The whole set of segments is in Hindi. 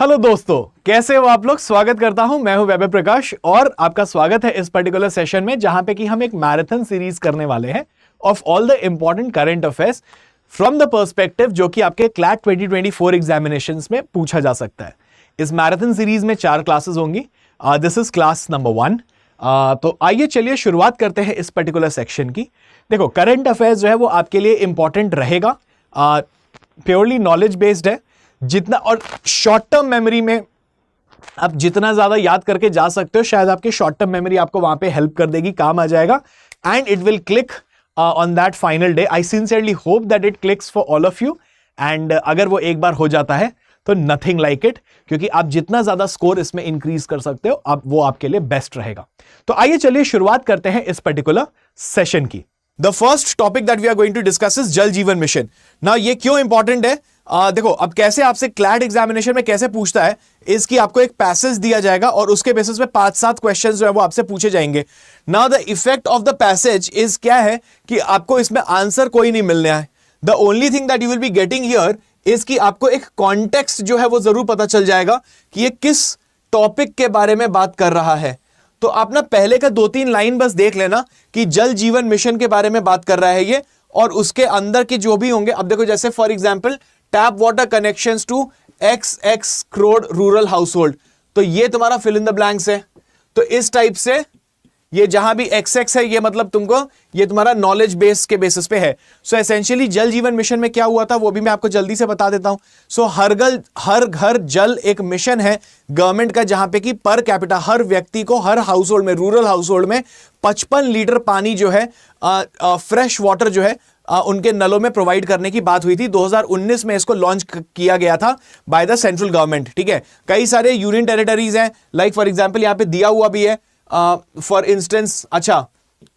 हेलो दोस्तों, कैसे हो आप लोग। स्वागत करता हूं, मैं हूं वैभव प्रकाश और आपका स्वागत है इस पर्टिकुलर सेशन में जहां पे कि हम एक मैराथन सीरीज करने वाले हैं of all the important current affairs from the perspective जो कि आपके क्लैट 2024 एग्जामिनेशंस में पूछा जा सकता है। इस मैराथन सीरीज में 4 क्लासेस होंगी। This is class number 1। तो आइए चलिए शुरुआत करते हैं इस पर्टिकुलर सेक्शन की। देखो, करंट अफेयर्स जो है वो आपके लिए इंपॉर्टेंट रहेगा, प्योरली नॉलेज बेस्ड है। जितना और शॉर्ट टर्म मेमोरी में आप जितना ज्यादा याद करके जा सकते हो, शायद आपकी शॉर्ट टर्म मेमोरी आपको वहां पे हेल्प कर देगी, काम आ जाएगा and it will click on that final day. I sincerely hope that it clicks for all of you and अगर वो एक बार हो जाता है तो नथिंग लाइक इट, क्योंकि आप जितना ज्यादा स्कोर इसमें इंक्रीज कर सकते हो अब वो आपके लिए बेस्ट रहेगा। तो आइए चलिए शुरुआत करते हैं इस पर्टिकुलर सेशन की। The first topic that we are going to discuss is Jal Jeevan mission. ना ये क्यों इंपॉर्टेंट है, देखो अब कैसे आपसे क्लैट एग्जामिनेशन में कैसे पूछता है, इसकी आपको एक पैसेज दिया जाएगा और उसके बेसिस पे 5-7 क्वेश्चंस जो है वो आपसे पूछे जाएंगे। Now the effect of the passage is क्या है कि आपको इसमें आंसर कोई नहीं मिलने है। The only thing that you will be getting here is कि आपको एक कॉन्टेक्स्ट जो है वो जरूर पता चल जाएगा कि ये किस टॉपिक के बारे में बात कर रहा है। तो आप ना पहले का 2-3 लाइन बस देख लेना कि जल जीवन मिशन के बारे में बात कर रहा है ये, और उसके अंदर के जो भी होंगे, अब देखो जैसे for example tap water connections to XX crore rural household, तो ये तुम्हारा फिल इन द ब्लैंक्स है। तो इस टाइप से ये जहां भी XX है ये मतलब तुमको ये तुम्हारा नॉलेज बेस के बेसिस पे है। सो एसेंशियली जल जीवन मिशन में क्या हुआ था वो भी मैं आपको जल्दी से बता देता हूं। सो हर घर जल एक मिशन है गवर्नमेंट का, जहां पे कि पर कैपिटा हर व्यक्ति को हर हाउस होल्ड में, रूरल हाउस होल्ड में 55 लीटर पानी जो है फ्रेश वाटर जो है उनके नलों में प्रोवाइड करने की बात हुई थी। 2019 में इसको लॉन्च किया गया था बाय द सेंट्रल गवर्नमेंट। ठीक है, कई सारे यूनियन टेरिटरीज हैं, लाइक फॉर एग्जांपल यहां पे दिया हुआ भी है फॉर इंस्टेंस। अच्छा,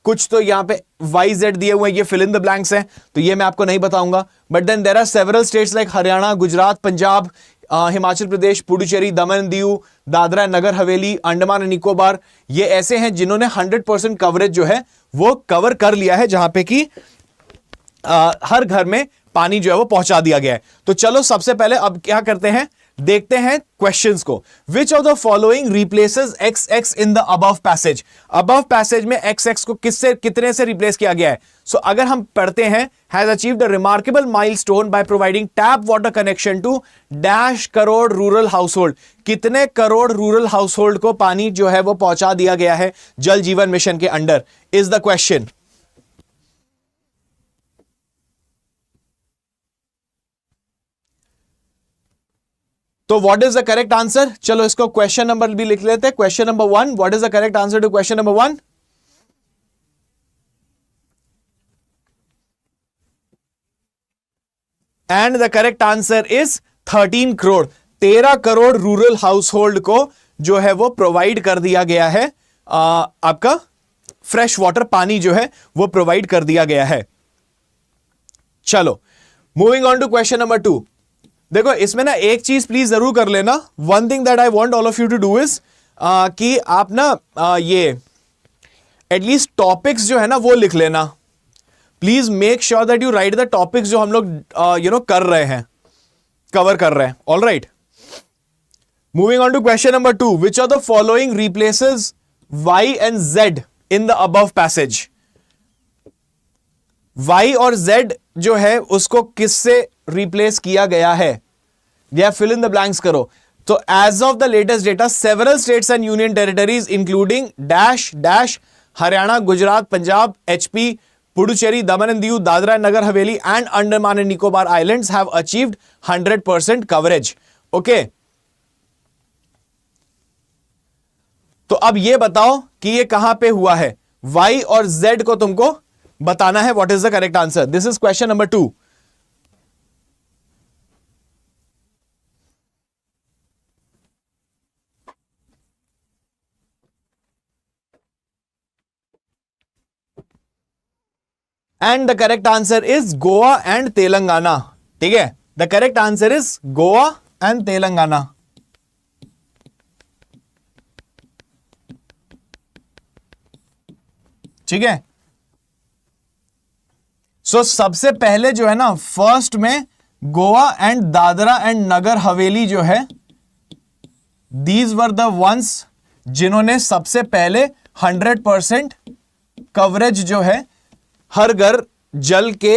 कुछ तो यहां पे YZ दिए हुए हैं, ये फिल इन द ब्लैंक्स हैं, तो ये मैं आपको नहीं बताऊंगा। But then there are several states like Haryana, Gujarat, Punjab, Himachal Pradesh, Puducherry, Daman Diu, Dadra Nagar Haveli, Andaman and Nicobar, ये ऐसे हैं जिन्होंने 100% कवरेज जो है वो कवर कर लिया है, जहां पे कि हर घर में पानी जो है वो पहुंचा दिया गया है। तो चलो सबसे पहले अब क्या करते हैं, देखते हैं क्वेश्चंस को। विच of the following replaces XX in the above passage. Above passage में XX को किससे कितने से रिप्लेस किया गया है। सो अगर हम पढ़ते हैं, has achieved a remarkable milestone by providing tap water connection to dash crore rural household. कितने करोड़ रूरल हाउस होल्ड को पानी जो है वो पहुंचा दिया गया है जल जीवन मिशन के अंडर, इज द क्वेश्चन। तो what is the correct answer. चलो इसको क्वेश्चन नंबर भी लिख लेते हैं। Question number 1, what is the correct answer to question number 1। And the correct answer is 13 crore. 13 crore rural household को जो है वो प्रोवाइड कर दिया गया है, आपका फ्रेश वाटर पानी जो है वो प्रोवाइड कर दिया गया है। चलो moving on to question number 2। देखो इसमें ना एक चीज प्लीज जरूर कर लेना। One thing that I want all of you to do is कि आप ना ये एटलीस्ट टॉपिक्स जो है ना वो लिख लेना। Please make sure that you write the topics जो हम लोग कर रहे हैं, कवर कर रहे हैं। All right, moving on to question number 2। Which of the following replaces Y and Z in the above passage. Y और Z जो है उसको किससे रिप्लेस किया गया है, या फिल इन द ब्लैंक्स करो। तो as of the latest data several states and union territories including dash dash Haryana, Gujarat, Punjab, HP, Puducherry, Daman and Diu, Dadra Nagar Haveli and Andaman and Nicobar islands have achieved 100% coverage. Okay, तो अब ये बताओ कि ये कहां पे हुआ है। Y और Z को तुमको बताना है what is the correct answer. This is question number 2। And the correct answer is Goa and Telangana. ठीक है, the correct answer is Goa and Telangana. ठीक है, सो सबसे पहले जो है ना फर्स्ट में गोवा एंड दादरा एंड नगर हवेली जो है दीज वर द वंस जिन्होंने सबसे पहले 100% कवरेज जो है हर घर जल के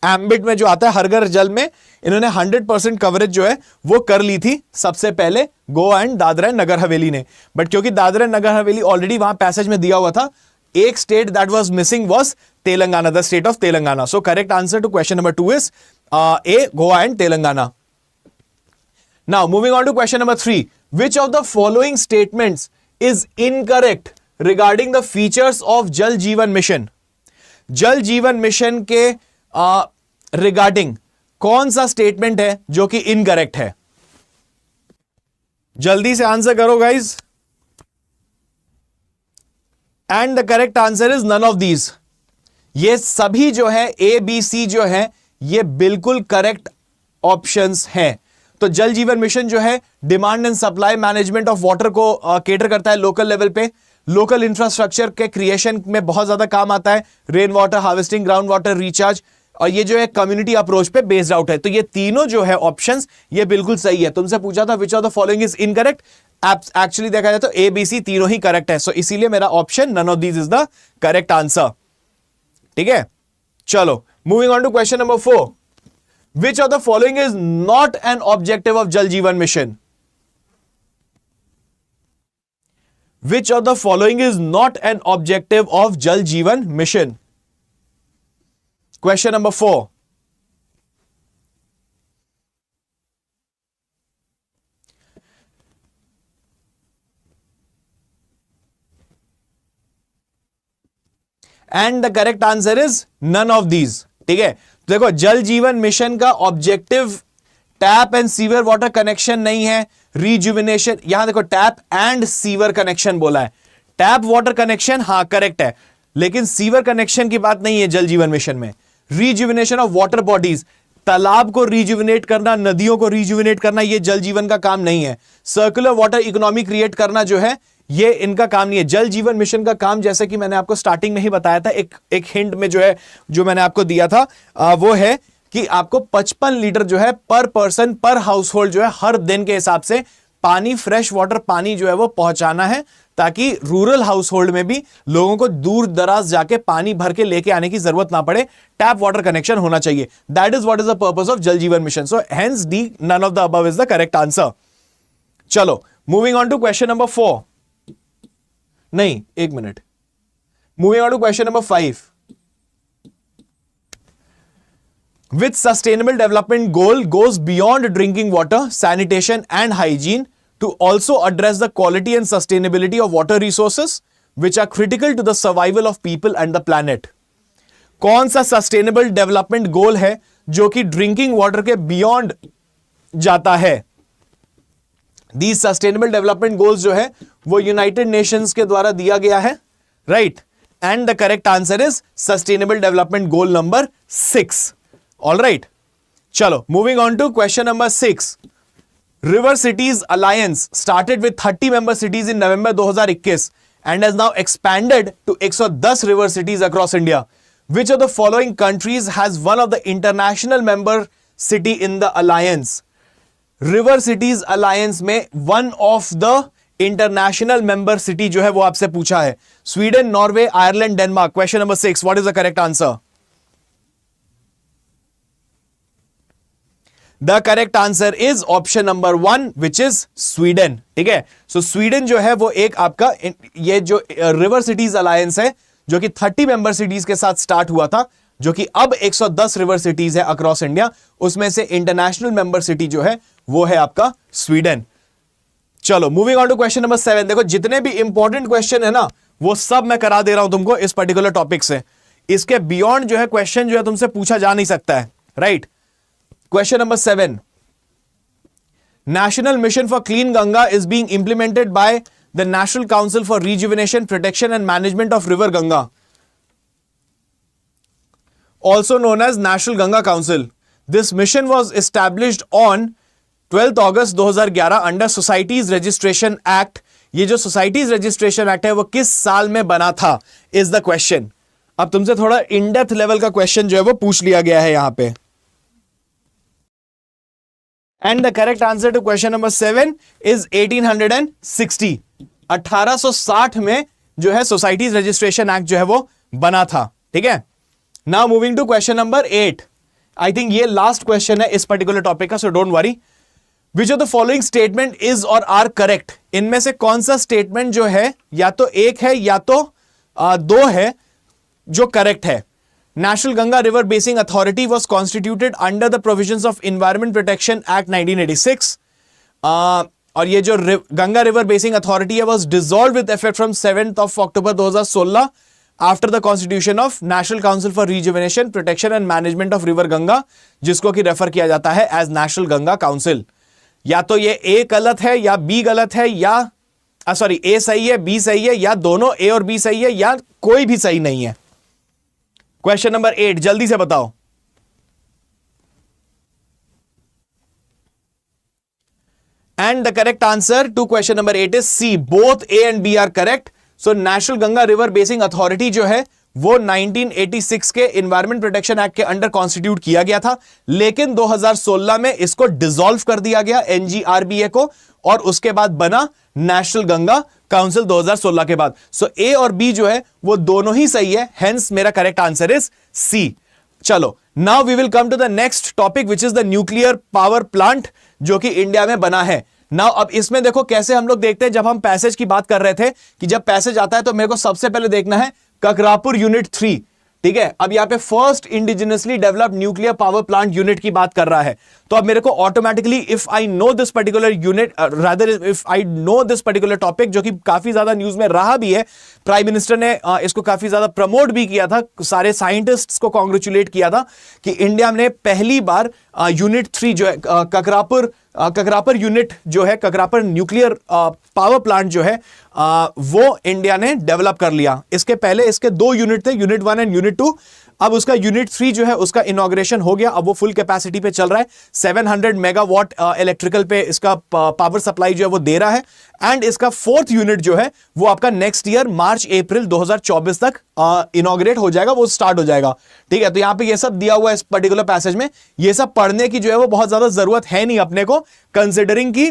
एम्बिट में जो आता है, हर घर जल में इन्होंने 100% कवरेज जो है वो कर ली थी सबसे पहले गोवा एंड दादरा एंड नगर हवेली ने। बट क्योंकि दादरा एंड नगर हवेली ऑलरेडी वहां पैसेज में दिया हुआ था, एक state that was missing was Telangana, the state of Telangana. So correct answer to question number 2 is A, Goa and Telangana. Now moving on to question number 3, which of the following statements is incorrect regarding the features of Jal Jeevan mission? जल जीवन मिशन के रिगार्डिंग कौन सा स्टेटमेंट है जो कि इनकरेक्ट है? जल्दी से आंसर करो guys. And the correct answer is none of these. ये सभी जो है ए बी सी जो है ये बिल्कुल करेक्ट ऑप्शंस हैं। तो जल जीवन मिशन जो है demand and supply management of water को केटर करता है लोकल लेवल पे, लोकल इंफ्रास्ट्रक्चर के क्रिएशन में बहुत ज्यादा काम आता है, rain water harvesting, ground water recharge, और ये जो है कम्युनिटी अप्रोच पे बेस्ड आउट है। तो ये तीनों जो है ऑप्शंस ये बिल्कुल सही है। तुमसे पूछा था विच of the following is incorrect, actually देखा जाए तो ए बी सी तीनों ही करेक्ट है। सो इसीलिए मेरा option none of these is the correct answer. ठीक है, चलो moving on to question number 4, which of the following is not an objective of Jal Jeevan Mission? Which of the following is not an objective of Jal Jeevan Mission? Question number 4. And the correct answer is none of these. ठीक है, तो देखो जल जीवन मिशन का objective tap and sewer water connection नहीं है, रीजुविनेशन, यहां देखो टैप एंड सीवर कनेक्शन बोला है। टैप वाटर कनेक्शन हां करेक्ट है, लेकिन सीवर कनेक्शन की बात नहीं है जल जीवन मिशन में। रीजुविनेशन ऑफ वाटर बॉडीज, तालाब को रीजुविनेट करना, नदियों को रीजुविनेट करना, ये जल जीवन का काम नहीं है। सर्कुलर वाटर इकोनॉमी क्रिएट करना जो है ये इनका काम नहीं है। जल जीवन मिशन का काम, जैसे कि मैंने आपको स्टार्टिंग में ही बताया था, एक हिंट में जो है जो मैंने आपको दिया था वो है कि आपको 55 लीटर जो है पर पर्सन पर हाउस होल्ड जो है हर दिन के हिसाब से पानी, फ्रेश वाटर पानी जो है वो पहुंचाना है, ताकि रूरल हाउस होल्ड में भी लोगों को दूर दराज जाके पानी भर के लेके आने की जरूरत ना पड़े। टैप वाटर कनेक्शन होना चाहिए। That is what is the purpose of Jal Jeevan Mission. So hence D, none of the above is the correct answer. चलो moving on to question number 4, नहीं एक minute, moving on to question number 5, which sustainable development goal goes beyond drinking water, sanitation and hygiene to also address the quality and sustainability of water resources which are critical to the survival of people and the planet? कौन सा सस्टेनेबल डेवलपमेंट गोल है जो कि ड्रिंकिंग वाटर के बियॉन्ड जाता है? These sustainable development goals जो है वो यूनाइटेड नेशंस के द्वारा दिया गया है, right? And the correct answer is sustainable development goal number 6। All right, चलो moving on to question number 6. River Cities Alliance started with 30 member cities in November 2021 and has now expanded to 110 river cities across India. Which of the following countries has one of the international member city in the alliance? River Cities Alliance में one of the international member city जो है वो आपसे पूछा है। Sweden, Norway, Ireland, Denmark. Question number 6, what is the correct answer? The correct answer is option number 1 which is Sweden. ठीक है, सो स्वीडन जो है वो एक आपका ये जो रिवर सिटीज अलायंस है जो कि 30 मेंबर सिटीज के साथ स्टार्ट हुआ था, जो कि अब 110 रिवर सिटीज है अक्रॉस इंडिया, उसमें से इंटरनेशनल मेंबर सिटी जो है वो है आपका स्वीडन। चलो moving on to question number 7। देखो जितने भी इंपॉर्टेंट क्वेश्चन है ना वो सब मैं करा दे रहा हूं तुमको इस पर्टिकुलर टॉपिक से। इसके बियॉन्ड जो है क्वेश्चन जो है तुमसे पूछा जा नहीं सकता है, right? Question number 7. National Mission for Clean Ganga is being implemented by the National Council for Rejuvenation, Protection and Management of River Ganga, also known as National Ganga Council. This mission was established on 12th August 2011 under Societies Registration Act. ये जो Societies Registration Act है वो किस साल में बना था is the question. अब तुमसे थोड़ा इन डेप्थ लेवल का क्वेश्चन जो है वो पूछ लिया गया है यहां पे। And the correct answer to question number 7 is 1860। 1860 में जो है सोसाइटीज रजिस्ट्रेशन एक्ट जो है वो बना था। ठीक है, now moving to question number 8। I think ये लास्ट क्वेश्चन है इस पर्टिकुलर टॉपिक का, so don't worry. Which of the following statement is और आर करेक्ट? इनमें से कौन सा स्टेटमेंट जो है या तो एक है या तो दो है जो करेक्ट है। National Ganga river basin authority was constituted under the provisions of environment protection act 1986। और ये जो गंगा रिवर बेसिन अथॉरिटी है was dissolve with effect from 7 October 2016 after the constitution of national council for rejuvenation protection and management of river Ganga, जिसको कि रेफर किया जाता है एज नेशनल गंगा काउंसिल। या तो ये ए गलत है या बी गलत है, या सॉरी ए सही है बी सही है, या दोनों ए और बी सही है, या कोई भी सही नहीं है। क्वेश्चन नंबर 8 जल्दी से बताओ। And the correct answer to question number 8 is C, both A and B are correct. So national Ganga river basin authority जो है वो 1986 के एनवायरमेंट प्रोटेक्शन एक्ट के अंडर कॉन्स्टिट्यूट किया गया था, लेकिन 2016 में इसको डिसॉल्व कर दिया गया एनजीआरबीए को, और उसके बाद बना नेशनल गंगा काउंसिल 2016 के बाद। सो ए और बी जो है वो दोनों ही सही है, हेंस मेरा करेक्ट आंसर इज सी। चलो, now we will come to the next topic which is the nuclear power plant जो कि इंडिया में बना है। नाउ अब इसमें देखो कैसे हम लोग देखते हैं, जब हम पैसेज की बात कर रहे थे कि जब पैसेज आता है तो मेरे को सबसे पहले देखना है ककरापुर यूनिट 3। ठीक है, अब यहां पे first indigenously developed nuclear power plant unit की बात कर रहा है, तो अब मेरे को automatically if I know this particular unit, rather if I know this particular topic जो कि काफी ज्यादा न्यूज में रहा भी है, प्राइम मिनिस्टर ने इसको काफी ज्यादा प्रमोट भी किया था, सारे साइंटिस्ट्स को कॉन्ग्रेचुलेट किया था कि इंडिया ने पहली बार यूनिट 3 जो है ककरापुर यूनिट जो है, ककरापुर न्यूक्लियर पावर प्लांट जो है वो इंडिया ने डेवलप कर लिया। इसके पहले इसके 2 यूनिट थे, यूनिट 1 एंड यूनिट 2। अब उसका यूनिट 3 जो है उसका इनॉग्रेशन हो गया, अब वो फुल कैपेसिटी पे चल रहा है। 700 मेगावाट इलेक्ट्रिकल पे इसका पावर सप्लाई जो है वो दे रहा है। एंड इसका 4th यूनिट जो है वो आपका नेक्स्ट ईयर मार्च अप्रैल 2024 तक इनॉग्रेट हो जाएगा, वो स्टार्ट हो जाएगा। ठीक है, तो यहां पे ये सब दिया हुआ है इस पर्टिकुलर पैसेज में। ये सब पढ़ने की जो है वो बहुत ज्यादा जरूरत है नहीं अपने को, कंसिडरिंग की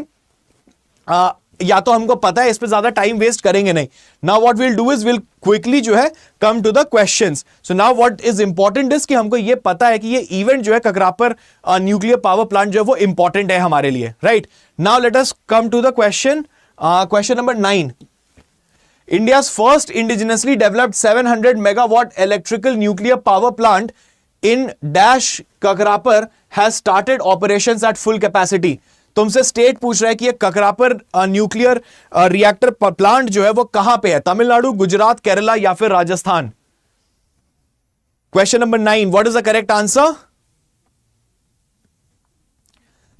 या तो हमको पता है, इस पे ज्यादा टाइम वेस्ट करेंगे नहीं। Now what will do is will quickly जो है come to the questions. So now what is important is कि हमको ये पता है कि ये इवेंट जो है ककरापुर न्यूक्लियर पावर प्लांट जो है वो इंपॉर्टेंट है हमारे लिए, right. Now let us come to the question number 9। India's first indigenously developed 700 megawatt electrical nuclear power plant in dash Kakrapur has started operations at full capacity। तुमसे स्टेट पूछ रहा है कि ये ककरापुर न्यूक्लियर रिएक्टर प्लांट जो है वो कहां पे है, तमिलनाडु, गुजरात, केरला या फिर Rajasthan. Question number 9, what is the correct answer?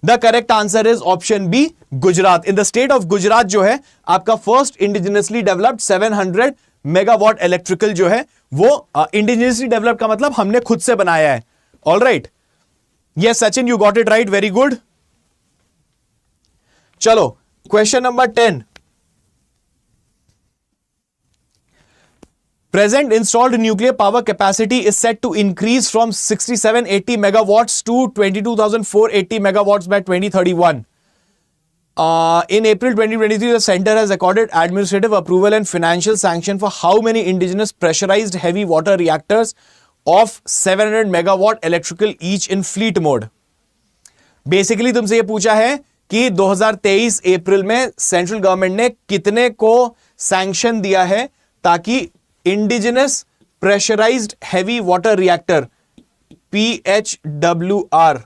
The correct answer is option B, Gujarat. In the state of Gujarat जो है आपका first indigenously developed 700 megawatt electrical जो है वो इंडिजिनसली डेवलप्ड का मतलब हमने खुद से बनाया है। All right, yes Sachin, you got it right, very good. चलो, question number 10। Present installed nuclear power capacity is set to increase from 6780 megawatts to 22,480 megawatts by 2031. In April 2023, the center has accorded administrative approval and financial sanction for how many indigenous pressurized heavy water reactors of 700 megawatt electrical each in fleet mode. Basically, तुमसे ये पूछा है कि 2023 अप्रैल में सेंट्रल गवर्नमेंट ने कितने को सैंक्शन दिया है ताकि indigenous pressurised heavy water reactor PHWR,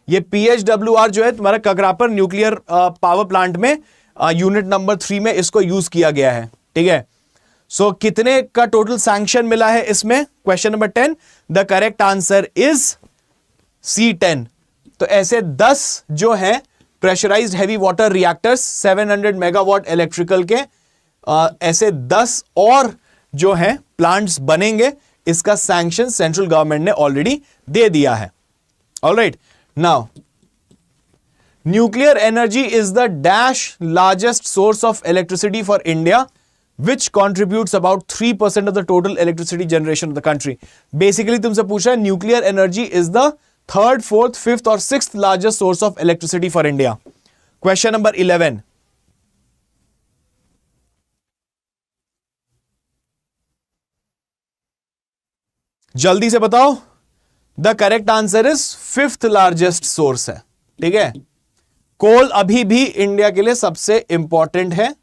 ये PHWR जो है तुम्हारा ककरापुर न्यूक्लियर पावर प्लांट में यूनिट नंबर 3 में इसको यूज किया गया है। ठीक है, सो कितने का टोटल सैंक्शन मिला है इसमें? Question number 10, the correct answer is C10। तो ऐसे 10 जो है pressurised heavy water reactors 700 megawatt electrical के ऐसे 10 और जो है प्लांट्स बनेंगे, इसका सैंक्शन सेंट्रल गवर्नमेंट ने ऑलरेडी दे दिया है। Alright, now nuclear energy is the dash largest source of electricity for India which contributes about 3% of the total electricity generation of the country. Basically तुमसे पूछा है nuclear energy is the third, fourth, fifth और sixth largest source of electricity for India? Question number 11, जल्दी से बताओ। The correct answer is fifth largest source है, ठीक है। कोल अभी भी इंडिया के लिए सबसे इंपॉर्टेंट है।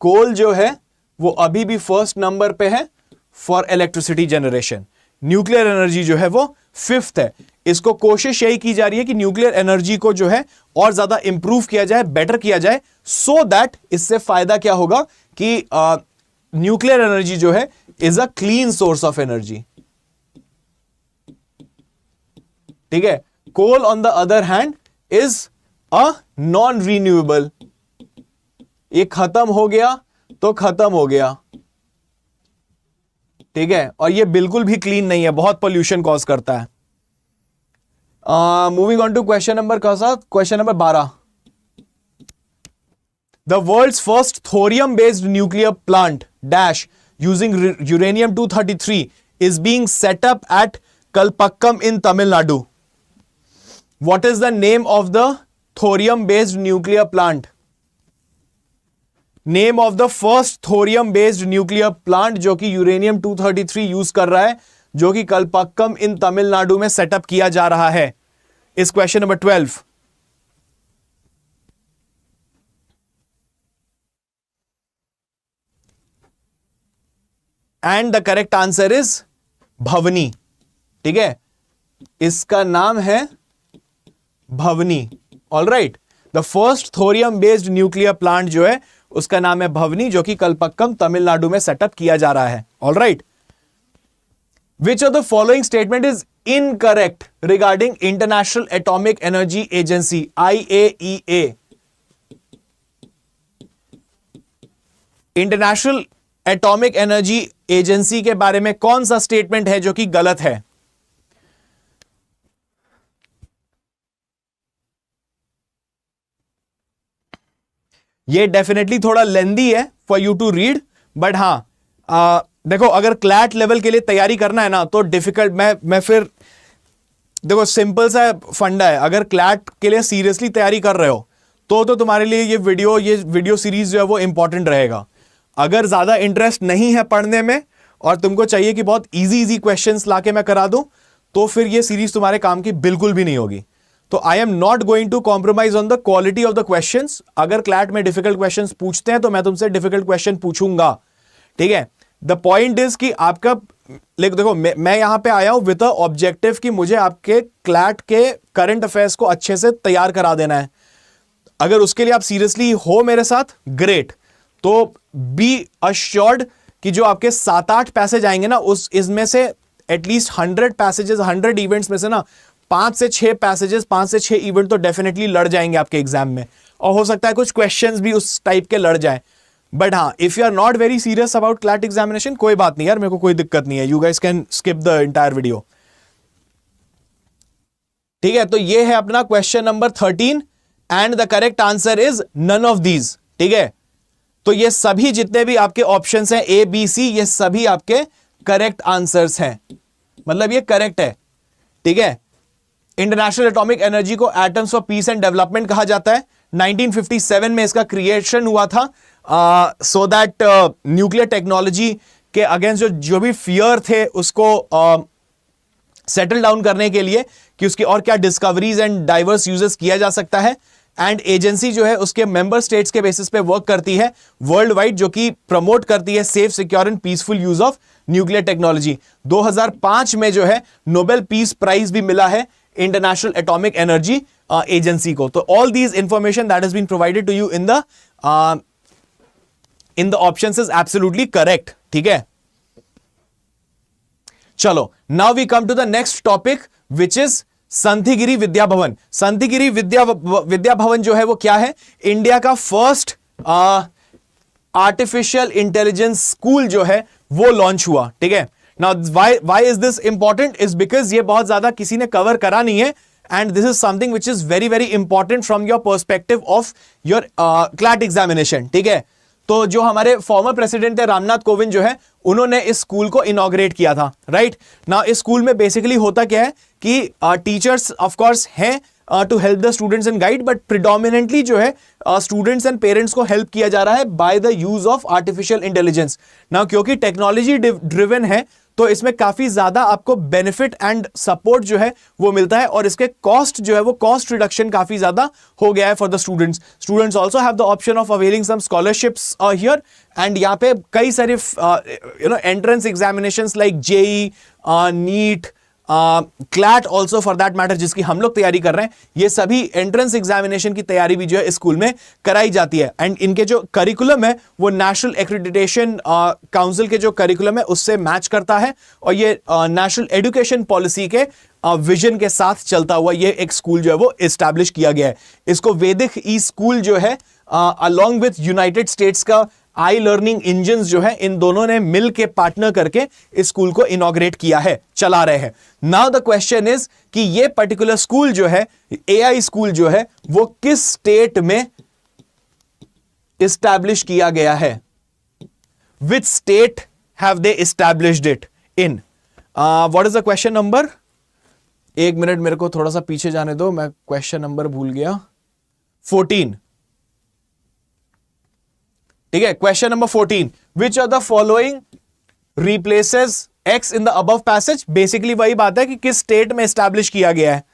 कोल जो है वो अभी भी फर्स्ट नंबर पे है for electricity generation. Nuclear energy जो है वो फिफ्थ है। इसको कोशिश यही की जा रही है कि न्यूक्लियर एनर्जी को जो है और ज्यादा इंप्रूव किया जाए, बेटर किया जाए, सो दैट इससे फायदा क्या होगा कि न्यूक्लियर एनर्जी जो है is a clean source of energy, ठीक है। Coal on the other hand is a non renewable. ये खत्म हो गया तो खत्म हो गया, ठीक है, और ये बिल्कुल भी क्लीन नहीं है, बहुत पोल्यूशन कॉज करता है। Moving on to question number question number 12। The world's first thorium based nuclear plant dash using uranium 233 is being set up at Kalpakkam in Tamil Nadu. What is the name of the thorium based nuclear plant? Name of the first thorium based nuclear plant जो कि यूरेनियम 233 यूज कर रहा है, जो कि कलपक्कम इन तमिलनाडु में सेटअप किया जा रहा है। इस question number 12। And the correct answer is Bhavni, ठीक है। इसका नाम है Bhavni. All right, the first thorium based nuclear plant जो है उसका नाम है भवनी, जो कि कलपक्कम तमिलनाडु में सेटअप किया जा रहा है। All right, which of the following statement is incorrect regarding international atomic energy agency IAEA? International atomic energy agency के बारे में कौन सा स्टेटमेंट है जो कि गलत है? ये डेफिनेटली थोड़ा लेंदी है for you to read, but हाँ देखो, अगर क्लैट लेवल के लिए तैयारी करना है ना तो डिफिकल्ट, मैं फिर देखो सिंपल सा फंडा है। अगर क्लैट के लिए सीरियसली तैयारी कर रहे हो तो तुम्हारे लिए ये वीडियो सीरीज जो है वो इंपॉर्टेंट रहेगा। अगर ज्यादा इंटरेस्ट नहीं है पढ़ने में और तुमको चाहिए कि बहुत इजी क्वेश्चंस लाके मैं करा दूं, तो फिर ये सीरीज तुम्हारे काम की बिल्कुल भी नहीं होगी। तो I am not going to compromise on the quality of the questions. अगर क्लैट में डिफिकल्ट क्वेश्चंस पूछते हैं तो मैं तुमसे डिफिकल्ट क्वेश्चन पूछूंगा, ठीक है। द पॉइंट इज कि आपका देखो, मैं यहां पे आया हूं विद अ ऑब्जेक्टिव कि मुझे आपके क्लैट के करंट अफेयर्स को अच्छे से तैयार करा देना है। अगर उसके लिए आप सीरियसली हो मेरे साथ, ग्रेट। तो बी अश्योर्ड कि जो आपके 7-8 पैसेज आएंगे ना, इसमें से एटलीस्ट 100 पैसेजेस, 100 इवेंट्स में से ना 5 से 6 पैसेजेस, 5 से 6 इवेंट तो डेफिनेटली लड़ जाएंगे आपके एग्जाम में, और हो सकता है कुछ क्वेश्चंस भी उस टाइप के लड़ जाए। बट हाँ, if you are not very serious about CLAT examination, कोई बात नहीं यार, मेरे को कोई दिक्कत नहीं है, you guys can skip the entire video, ठीक है। तो ये है अपना question number 13 and the correct answer is none of these, ठीक है। तो ये सभी जितने भी आपके ऑप्शंस हैं A, B, C, ये सभी आपके करेक्ट आंसर्स हैं, मतलब ये करेक्ट है, ठीक है। इंटरनेशनल एटॉमिक एनर्जी को atoms for piece and development कहा जाता है। 1957 में इसका क्रिएशन हुआ था, सो दैट न्यूक्लियर टेक्नोलॉजी के अगेंस्ट जो भी फियर थे उसको सेटल डाउन करने के लिए कि उसकी और क्या डिस्कवरीज एंड डाइवर्स यूजेस किया जा सकता है। एंड एजेंसी जो है उसके मेंबर स्टेट्स के बेसिस पे वर्क करती है वर्ल्ड वाइड, जो कि प्रमोट करती है safe, secure and peaceful use of nuclear technology. 2005 में जो है नोबेल पीस प्राइज भी मिला है इंटरनेशनल एटॉमिक एनर्जी एजेंसी को। तो all these information that has been provided to you in the options is absolutely correct, ठीक है। चलो, now we come to the next topic which is Santhigiri Vidya Bhavan. Santhigiri Vidya भवन जो है वो क्या है? इंडिया का फर्स्ट आर्टिफिशियल इंटेलिजेंस स्कूल जो है वो लॉन्च हुआ, ठीक है। Now why is this important? Is because ये बहुत ज्यादा किसी ने कवर करा नहीं है, and this is something which is very very important from your perspective of your CLAT examination, ठीक है। तो जो हमारे फॉर्मर प्रेसिडेंट थे रामनाथ कोविंद जो है, उन्होंने इस स्कूल को इनॉग्रेट किया था, राइट। नाउ इस स्कूल में बेसिकली होता क्या है कि टीचर्स ऑफ कोर्स हैं to help the students and guide, but predominantly जो है स्टूडेंट्स एंड पेरेंट्स को हेल्प किया जा रहा है by the use of artificial intelligence. Now क्योंकि टेक्नोलॉजी ड्रिवन है तो इसमें काफी ज्यादा आपको बेनिफिट एंड सपोर्ट जो है वो मिलता है, और इसके कॉस्ट जो है वो कॉस्ट रिडक्शन काफी ज्यादा हो गया है for the students. Students also have the option of availing some scholarships here, and यहाँ पे कई सारे entrance examinations like JEE, NEET, CLAT also for that matter, जिसकी हम लोग तैयारी कर रहे हैं, ये सभी एंट्रेंस एग्जामिनेशन की तैयारी भी जो है स्कूल में कराई जाती है। एंड इनके जो करिकुलम है वो नेशनल एक्रेडिटेशन काउंसिल के जो करिकुलम है उससे मैच करता है, और ये नेशनल एजुकेशन पॉलिसी के विजन के साथ चलता हुआ ये एक स्कूल जो है वो एस्टैब्लिश किया गया है। इसको वैदिक ई स्कूल जो है अलॉन्ग विथ यूनाइटेड स्टेट्स का आई लर्निंग इंजन जो है, इन दोनों ने मिल के पार्टनर करके इस स्कूल को इनॉग्रेट किया है, चला रहे हैं। नाउ द क्वेश्चन इज कि ये पर्टिकुलर स्कूल जो है, एआई स्कूल जो है, वो किस स्टेट में इस्टैब्लिश किया गया है? Which state have they established it in? What is the question number? एक मिनट मेरे को थोड़ा सा पीछे जाने दो, मैं क्वेश्चन नंबर भूल गया। 14। ठीक है, question number 14, which are the following replaces X in the above passage? Basically वही बात है कि किस स्टेट में एस्टैब्लिश किया गया है।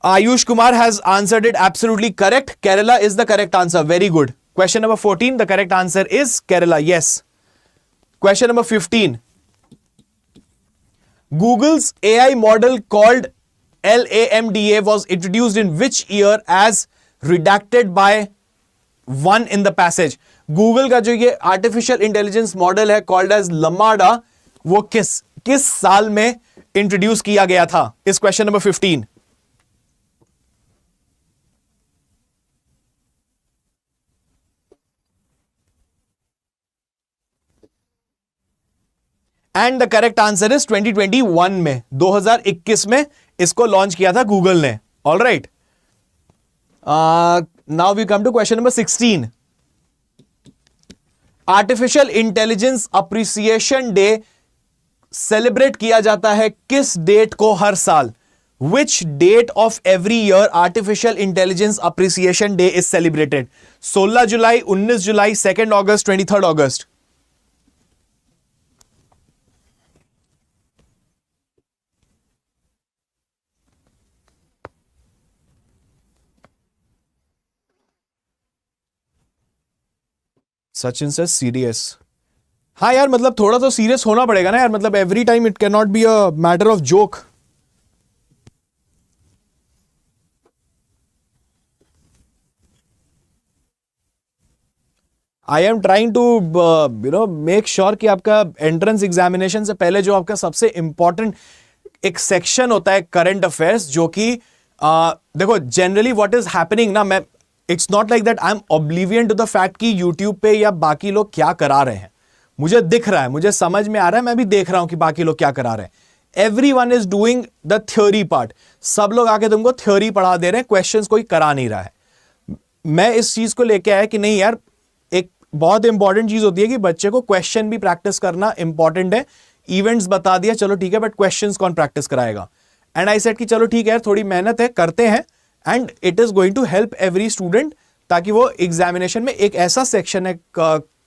Ayush Kumar has answered it absolutely correct. Kerala is the correct answer, very good. Question number 14, the correct answer is Kerala, yes. Question number 15, Google's AI model called LAMDA was introduced in which year as redacted by one in the passage? Google का जो ये आर्टिफिशियल इंटेलिजेंस मॉडल है कॉल्ड एज लमाडा, वो किस साल में इंट्रोड्यूस किया गया था? इस question number 15। And the correct answer is 2021 में, 2021 में इसको लॉन्च किया था गूगल ने। All right, now we come to question number 16। Artificial intelligence appreciation day celebrate किया जाता है किस डेट को हर साल? Which date of every year artificial intelligence appreciation day is celebrated? 16 July, 19 July, 2 August, 23 August? Sachin से सीरियस। हाँ यार, मतलब थोड़ा तो सीरियस होना पड़ेगा ना यार, मतलब every time it can not be a matter of joke. I am trying to make sure कि आपका एंट्रेंस एग्जामिनेशन से पहले जो आपका सबसे इंपॉर्टेंट एक सेक्शन होता है करंट अफेयर्स, जो कि देखो जनरली व्हाट इज हैपनिंग ना, मैं it's not like that I am oblivion to the fact कि यूट्यूब पे या बाकी लोग क्या करा रहे हैं। मुझे दिख रहा है, मुझे समझ में आ रहा है, मैं भी देख रहा हूं कि बाकी लोग क्या करा रहे हैं। Everyone is doing the theory part. सब लोग आके तुमको थ्योरी पढ़ा दे रहे हैं, क्वेश्चंस कोई करा नहीं रहा है। मैं इस चीज को लेके आया कि नहीं यार, एक बहुत इंपॉर्टेंट चीज होती है कि बच्चे को क्वेश्चन भी प्रैक्टिस करना इंपॉर्टेंट है। इवेंट्स बता दिया, चलो ठीक है, बट क्वेश्चंस कौन प्रैक्टिस कराएगा? एंड आई सेड कि चलो ठीक है यार, थोड़ी मेहनत है, करते हैं, and it is going to help every student, ताकि वो एग्जामिनेशन में एक ऐसा सेक्शन है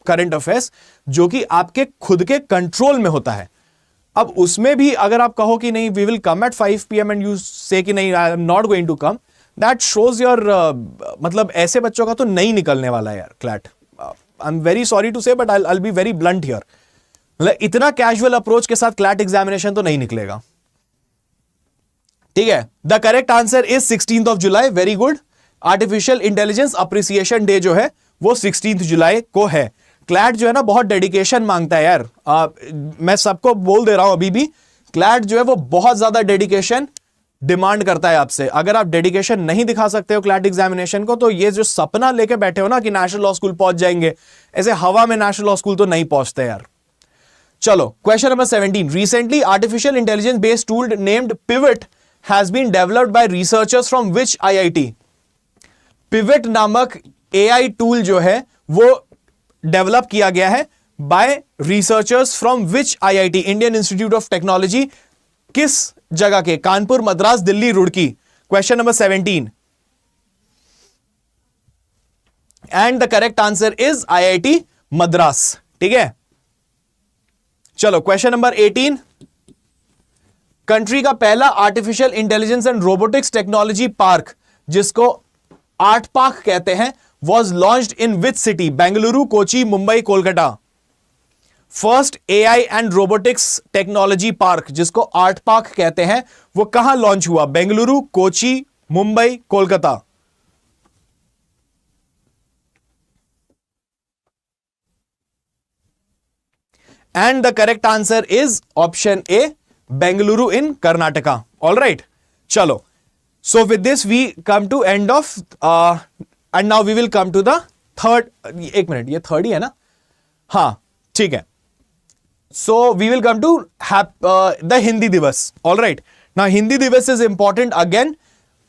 करंट अफेयर्स जो कि आपके खुद के कंट्रोल में होता है। अब उसमें भी अगर आप कहो कि नहीं we will come at 5 PM and you say कि नहीं I am not going to come, that shows your मतलब ऐसे बच्चों का तो नहीं निकलने वाला है यार CLAT. I am very sorry to say, but I be very blunt here. मतलब इतना कैजुअल अप्रोच के साथ क्लैट एग्जामिनेशन तो नहीं निकलेगा, ठीक है। The correct answer is 16th of July, very good. Artificial intelligence appreciation day जो है वो 16 जुलाई को है। क्लैट जो है ना बहुत डेडिकेशन मांगता है यार। मैं सबको बोल दे रहा हूं अभी भी, क्लैट जो है वो बहुत ज्यादा डेडिकेशन डिमांड करता है आपसे। अगर आप डेडिकेशन नहीं दिखा सकते हो क्लैट एग्जामिनेशन को, तो ये जो सपना लेके बैठे हो ना कि नेशनल लॉ स्कूल पहुंच जाएंगे, ऐसे हवा में नेशनल लॉ स्कूल तो नहीं पहुंचते यार। चलो question number 17। Recently artificial intelligence based tool named pivot has been developed by researchers from which IIT? Pivot नामक AI टूल जो है वो डेवलप किया गया है by researchers from which IIT? Indian institute of technology. किस जगह के? Kanpur, Madras, Delhi, Roorkee. Question number 17 and the correct answer is IIT Madras. ठीक है, चलो क्वेश्चन नंबर 18, कंट्री का पहला artificial intelligence and robotics technology park, जिसको आर्ट पार्क कहते हैं, was launched in which city? Bengaluru, Kochi, Mumbai, Kolkata. First AI and robotics technology park, जिसको आर्ट पार्क कहते हैं, वो कहां लॉन्च हुआ? Bengaluru, Kochi, Mumbai, Kolkata. And the correct answer is option A, Bengaluru in Karnataka. All right, चलो, so with this we come to end of and now we will come to the third. एक मिनट, ये थर्ड ही है ना? हाँ, ठीक है। So we will come to the Hindi दिवस। All right, now हिंदी दिवस is important again।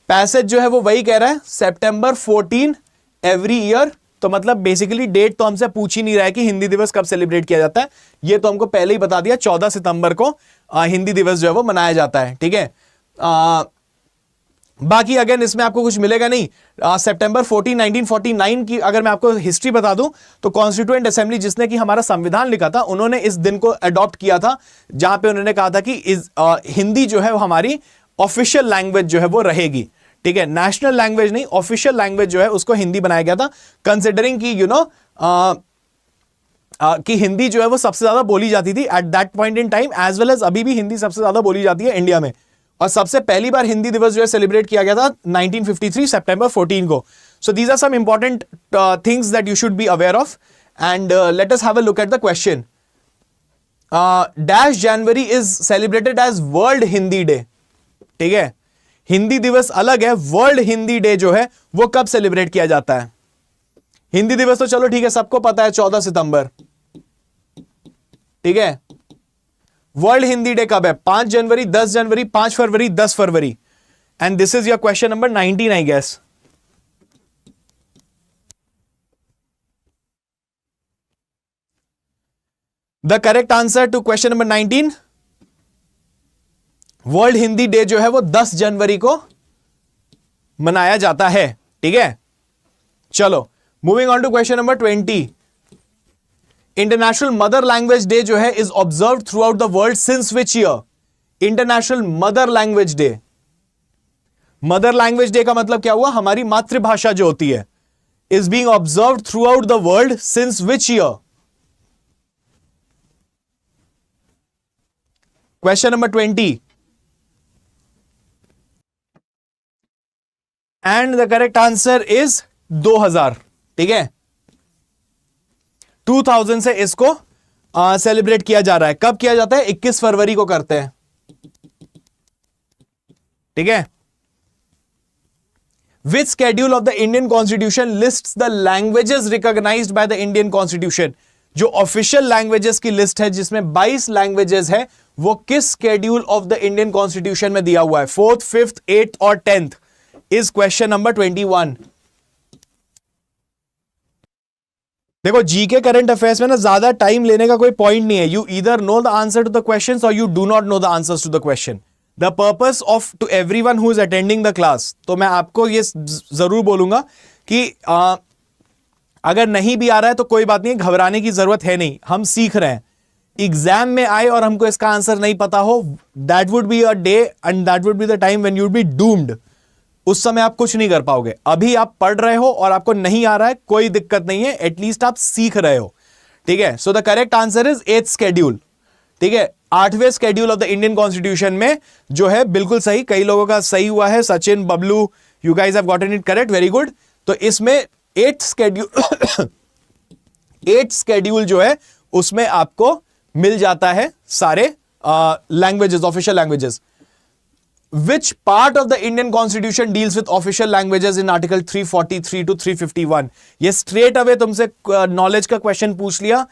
पैसेज जो है वो वही कह रहा है, September 14 every year। तो मतलब बेसिकली डेट तो हमसे पूछ ही नहीं रहा है कि हिंदी दिवस कब सेलिब्रेट किया जाता है, ये तो हमको पहले ही बता दिया, 14 सितंबर को हिंदी दिवस जो है वो मनाया जाता है। ठीक है, बाकी अगेन इसमें आपको कुछ मिलेगा नहीं। सितंबर 14 1949 की अगर मैं आपको हिस्ट्री बता दूं तो कॉन्स्टिट्यूएंट असेंबली जिसने कि हमारा संविधान लिखा था, उन्होंने इस दिन को अडॉप्ट किया था, जहां पे उन्होंने कहा था कि हिंदी जो है वो हमारी ऑफिशियल लैंग्वेज जो है वो रहेगी। ठीक है, नेशनल लैंग्वेज नहीं, ऑफिशियल लैंग्वेज जो है उसको हिंदी बनाया गया था, कंसिडरिंग की कि हिंदी जो है वो सबसे ज्यादा बोली जाती थी at that point in time, as well as अभी भी हिंदी सबसे ज्यादा बोली जाती है इंडिया में। और सबसे पहली बार हिंदी दिवस जो है सेलिब्रेट किया गया था 1953 सितंबर 14 को। So these are some important things that you should be aware of and let us have a look at the question. Dash January is celebrated as world Hindi day. ठीक है, हिंदी दिवस अलग है, वर्ल्ड हिंदी डे जो है वो कब सेलिब्रेट किया जाता है? हिंदी दिवस तो चलो ठीक है, सबको पता है 14 सितंबर। ठीक है, वर्ल्ड हिंदी डे कब है? 5 जनवरी, 10 जनवरी, 5 फरवरी, 10 फरवरी। And this is your question number 19 I guess. The correct answer to question number 19, world Hindi day जो है वो 10 जनवरी को मनाया जाता है। ठीक है, चलो moving on to question number 20। International mother language day जो है is observe throughout the world since which year? International mother language day. Mother language day का मतलब क्या हुआ? हमारी मातृभाषा जो होती है, is being observe throughout the world since which year? Question number 20 and the correct answer is 2000। ठीक है, 2000 से इसको सेलिब्रेट किया जा रहा है। कब किया जाता है? 21 फरवरी को करते हैं। ठीक है, which schedule of the Indian constitution lists the languages recognised by the Indian constitution? जो ऑफिशियल लैंग्वेजेस की लिस्ट है जिसमें 22 लैंग्वेजेस है, वो किस schedule of the Indian constitution में दिया हुआ है? 4th, 5th, 8th और 10th इज क्वेश्चन नंबर 21। देखो, जीके करंट अफेयर्स में ना ज्यादा टाइम लेने का कोई पॉइंट नहीं है। You either know the answer to the questions और you do not know the answers to the question. The purpose of to everyone who is attending the class, तो मैं आपको ये जरूर बोलूंगा कि अगर नहीं भी आ रहा है तो कोई बात नहीं, घबराने की जरूरत है नहीं, हम सीख रहे हैं। एग्जाम में आए और हमको इसका आंसर नहीं पता हो, that would be a day and that would be the time when you would be doomed. उस समय आप कुछ नहीं कर पाओगे। अभी आप पढ़ रहे हो और आपको नहीं आ रहा है, कोई दिक्कत नहीं है, एटलीस्ट आप सीख रहे हो। ठीक है, so the correct answer is 8th schedule. ठीक है, 8वें schedule of the Indian constitution में जो है बिल्कुल सही, कई लोगों का सही हुआ है, Sachin, Bablu, you guys have gotten it correct, very good. तो इसमें 8th शेड्यूल 8th शेड्यूल जो है उसमें आपको मिल जाता है सारे languages, official languages. Which part of the Indian Constitution deals with official languages in Article 343 to 351? ये स्ट्रेट अवे तुमसे नॉलेज का क्वेश्चन पूछ लिया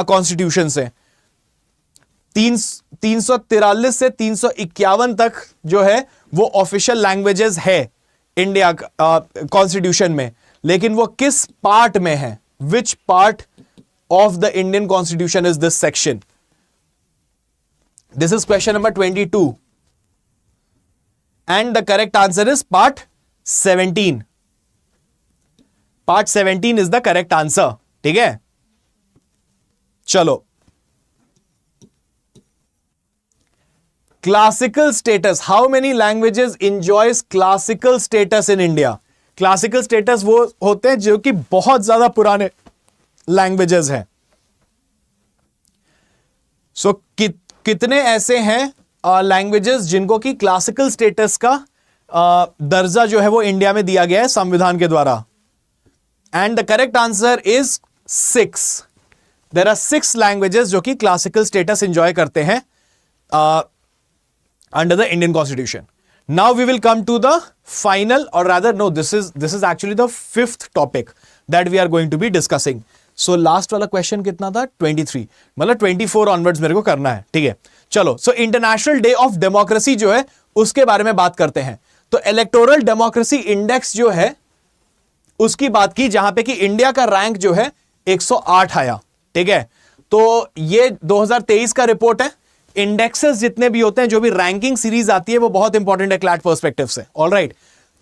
कॉन्स्टिट्यूशन से। 343 से 351 तक जो है वो ऑफिशियल लैंग्वेजेस है इंडिया कॉन्स्टिट्यूशन में, लेकिन वो किस पार्ट में है? Which part of the Indian constitution is this section? This is question number 22। And the correct answer is part 17. Part 17 is the correct answer. ठीक है, चलो. Classical status, how many languages enjoys classical status in India? Classical status वो होते हैं जो कि बहुत ज्यादा पुराने लैंग्वेजेस हैं. सो कितने ऐसे हैं लैंग्वेजेस जिनको कि क्लासिकल स्टेटस का दर्जा जो है वो इंडिया में दिया गया है संविधान के द्वारा? And the correct answer is 6. There are 6 languages जो कि क्लासिकल स्टेटस एंजॉय करते हैं under the Indian Constitution. Now we will come to the final, or rather no, this is actually the 5th topic that we are going to be discussing. So last वाला question कितना था? 23. मतलब 24 onwards मेरे को करना है. ठीक है, चलो. So International Day of Democracy जो है उसके बारे में बात करते हैं. तो इलेक्टोरल डेमोक्रेसी इंडेक्स जो है उसकी बात की, जहां पे कि इंडिया का रैंक जो है 108 आया. ठीक है, तो ये 2023 का रिपोर्ट है. इंडेक्सेस जितने भी होते हैं, जो भी रैंकिंग सीरीज आती है, वो बहुत इंपॉर्टेंट है क्लैट पर्सपेक्टिव से. ऑलराइट,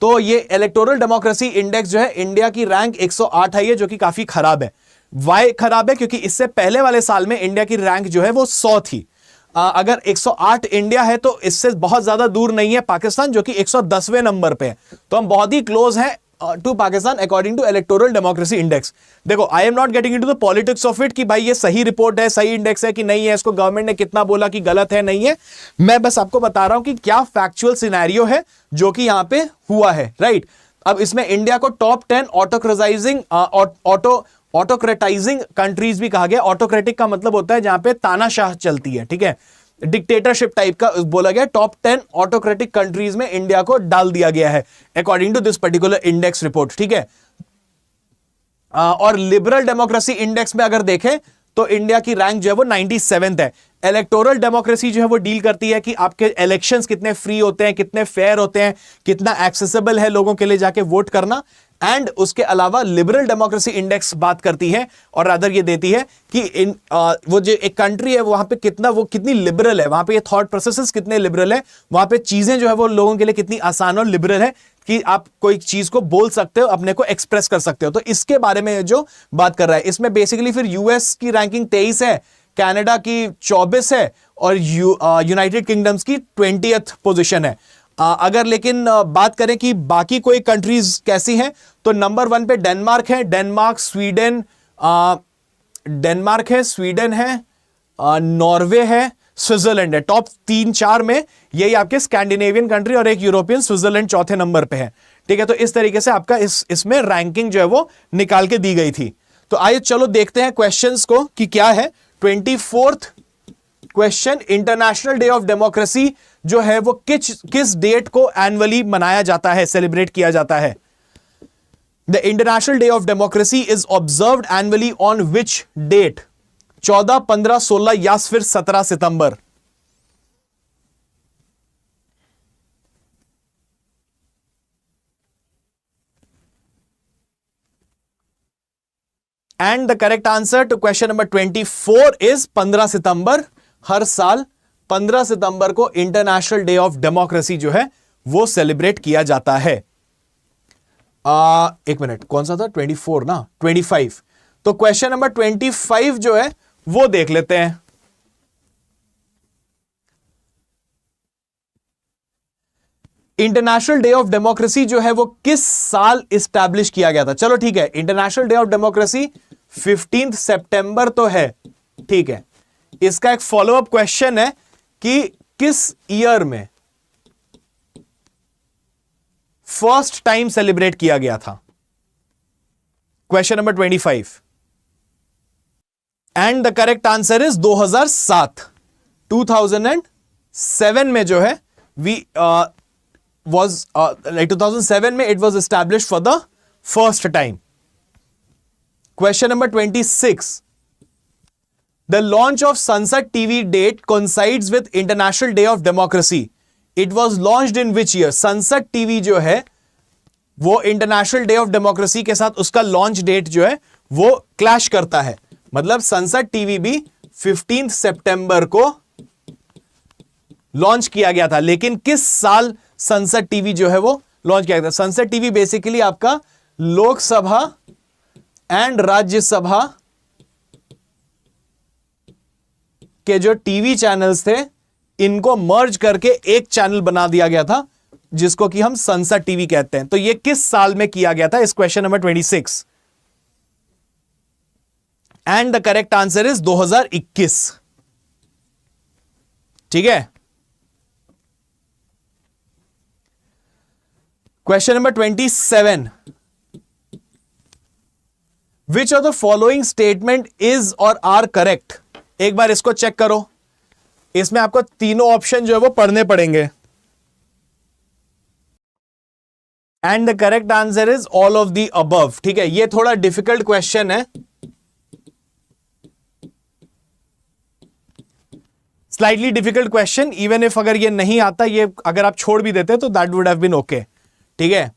तो ये इलेक्टोरल डेमोक्रेसी इंडेक्स जो है, इंडिया की रैंक 108 आई है, जो कि काफी खराब है. वाई खराब है? क्योंकि इससे पहले वाले साल में इंडिया की रैंक जो है वो 100 थी. अगर 108 इंडिया है तो इससे बहुत ज्यादा दूर नहीं है पाकिस्तान, जो कि 110वें नंबर पे है. तो हम बहुत ही क्लोज हैं to Pakistan according to electoral democracy index. देखो, I am not getting into the politics of it कि भाई ये सही रिपोर्ट है, सही इंडेक्स है कि नहीं है, इसको गवर्नमेंट ने कितना बोला कि गलत है नहीं है. मैं बस आपको बता रहा हूं कि क्या फैक्चुअल सिनेरियो है जो कि यहां पे हुआ है. राइट, अब इसमें इंडिया को टॉप 10 ऑटोक्रेटाइजिंग कंट्रीज भी कहा गया. ऑटोक्रेटिक का मतलब होता है जहां पे तानाशाह चलती है. ठीक है, डिक्टेटरशिप टाइप का बोला गया. टॉप 10 ऑटोक्रेटिक कंट्रीज में इंडिया को डाल दिया गया है according to this particular index report. ठीक है, और लिबरल डेमोक्रेसी इंडेक्स में अगर देखें तो इंडिया की रैंक जो है वो 97th है. इलेक्टोरल डेमोक्रेसी जो है वो डील करती है कि आपके इलेक्शंस कितने फ्री होते हैं, कितने फेयर होते हैं, कितना एक्सेसिबल है लोगों के लिए जाके वोट करना. एंड उसके अलावा लिबरल डेमोक्रेसी इंडेक्स बात करती है और रादर ये देती है कि वो जो एक कंट्री है वहां पे कितनी लिबरल है, वहां पे ये थॉट प्रोसेसेस कितने लिबरल है, वहां पे चीजें जो है वो लोगों के लिए कितनी आसान और लिबरल है कि आप कोई चीज को बोल सकते हो, अपने को एक्सप्रेस कर सकते हो. तो इसके बारे में जो बात कर रहा है, इसमें बेसिकली फिर यूएस की रैंकिंग 23 है, कनाडा की 24 है और यूनाइटेड किंगडम्स की 20th पोजीशन है. अगर लेकिन बात करें कि बाकी कोई कंट्रीज कैसी हैं, तो नंबर 1 पे डेनमार्क है. डेनमार्क है, स्वीडन है, नॉर्वे है, स्विट्जरलैंड है. टॉप 3-4 में यही आपके स्कैंडिनेवियन कंट्री और एक यूरोपियन, स्विट्जरलैंड चौथे नंबर पे है. ठीक है, तो इस तरीके से आपका इसमें रैंकिंग जो है वो निकाल के दी गई थी. तो आइए चलो देखते हैं क्वेश्चंस को कि क्या है. 24th question, international day of democracy जो है वो किस डेट को एनुअली मनाया जाता है, सेलिब्रेट किया जाता है? The international day of democracy is observed annually on which date? 14, 15, 16 या फिर 17 सितंबर? And the correct answer to question number 24 is 15 सितंबर. हर साल 15 सितंबर को इंटरनेशनल डे ऑफ डेमोक्रेसी जो है वो सेलिब्रेट किया जाता है. एक मिनट, कौन सा था? 24 ना, 25. तो क्वेश्चन नंबर 25 जो है वो देख लेते हैं. इंटरनेशनल डे ऑफ डेमोक्रेसी जो है वो किस साल इस्टेब्लिश किया गया था? चलो ठीक है, इंटरनेशनल डे ऑफ डेमोक्रेसी 15 सितंबर तो है. ठीक है, इसका एक फॉलोअप क्वेश्चन है कि किस ईयर में फर्स्ट टाइम सेलिब्रेट किया गया था? Question number 25. And the correct answer is 2007. 2007 में जो है was 2007 में it was established for the first time. Question number 26. The launch of Sansad TV date coincides with International Day of Democracy. It was launched in which year? Sansad TV जो है वो International Day of Democracy के साथ उसका लॉन्च डेट जो है वो क्लैश करता है. मतलब संसद टीवी भी 15 सितंबर को लॉन्च किया गया था, लेकिन किस साल संसद टीवी जो है वो लॉन्च किया गया था। संसद टीवी बेसिकली आपका लोकसभा एंड राज्यसभा के जो टीवी चैनल्स थे इनको मर्ज करके एक चैनल बना दिया गया था जिसको कि हम संसद टीवी कहते हैं। तो ये किस साल में किया गया था इस question number 26? And the correct answer is 2021। ठीक है। Question number 27, which of the following statement is और आर करेक्ट? एक बार इसको चेक करो। इसमें आपको तीनों ऑप्शन जो है वो पढ़ने पड़ेंगे। And the correct answer is all of the above. ठीक है, ये थोड़ा डिफिकल्ट क्वेश्चन है, slightly difficult question. Even if अगर ये नहीं आता, ये अगर आप छोड़ भी देते तो that would have been okay. ठीक है।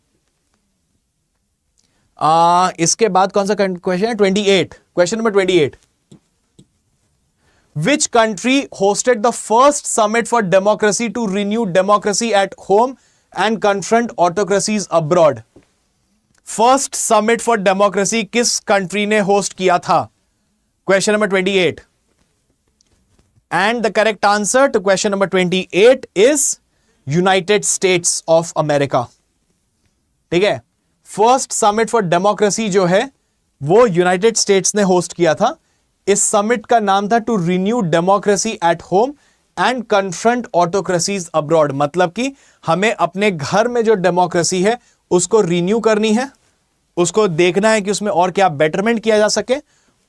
इसके बाद कौन सा क्वेश्चन है? 28, question number 28, which country hosted the first summit for democracy to renew democracy at home and confront autocracies abroad? First summit for democracy किस कंट्री ने होस्ट किया था? Question number 28। And the correct answer to question number 28 is United States of America. ठीक है, फर्स्ट समिट फॉर डेमोक्रेसी जो है वो यूनाइटेड स्टेट्स ने होस्ट किया था। इस समिट का नाम था to renew democracy at home and confront autocracies abroad. मतलब कि हमें अपने घर में जो डेमोक्रेसी है उसको रिन्यू करनी है, उसको देखना है कि उसमें और क्या बेटरमेंट किया जा सके,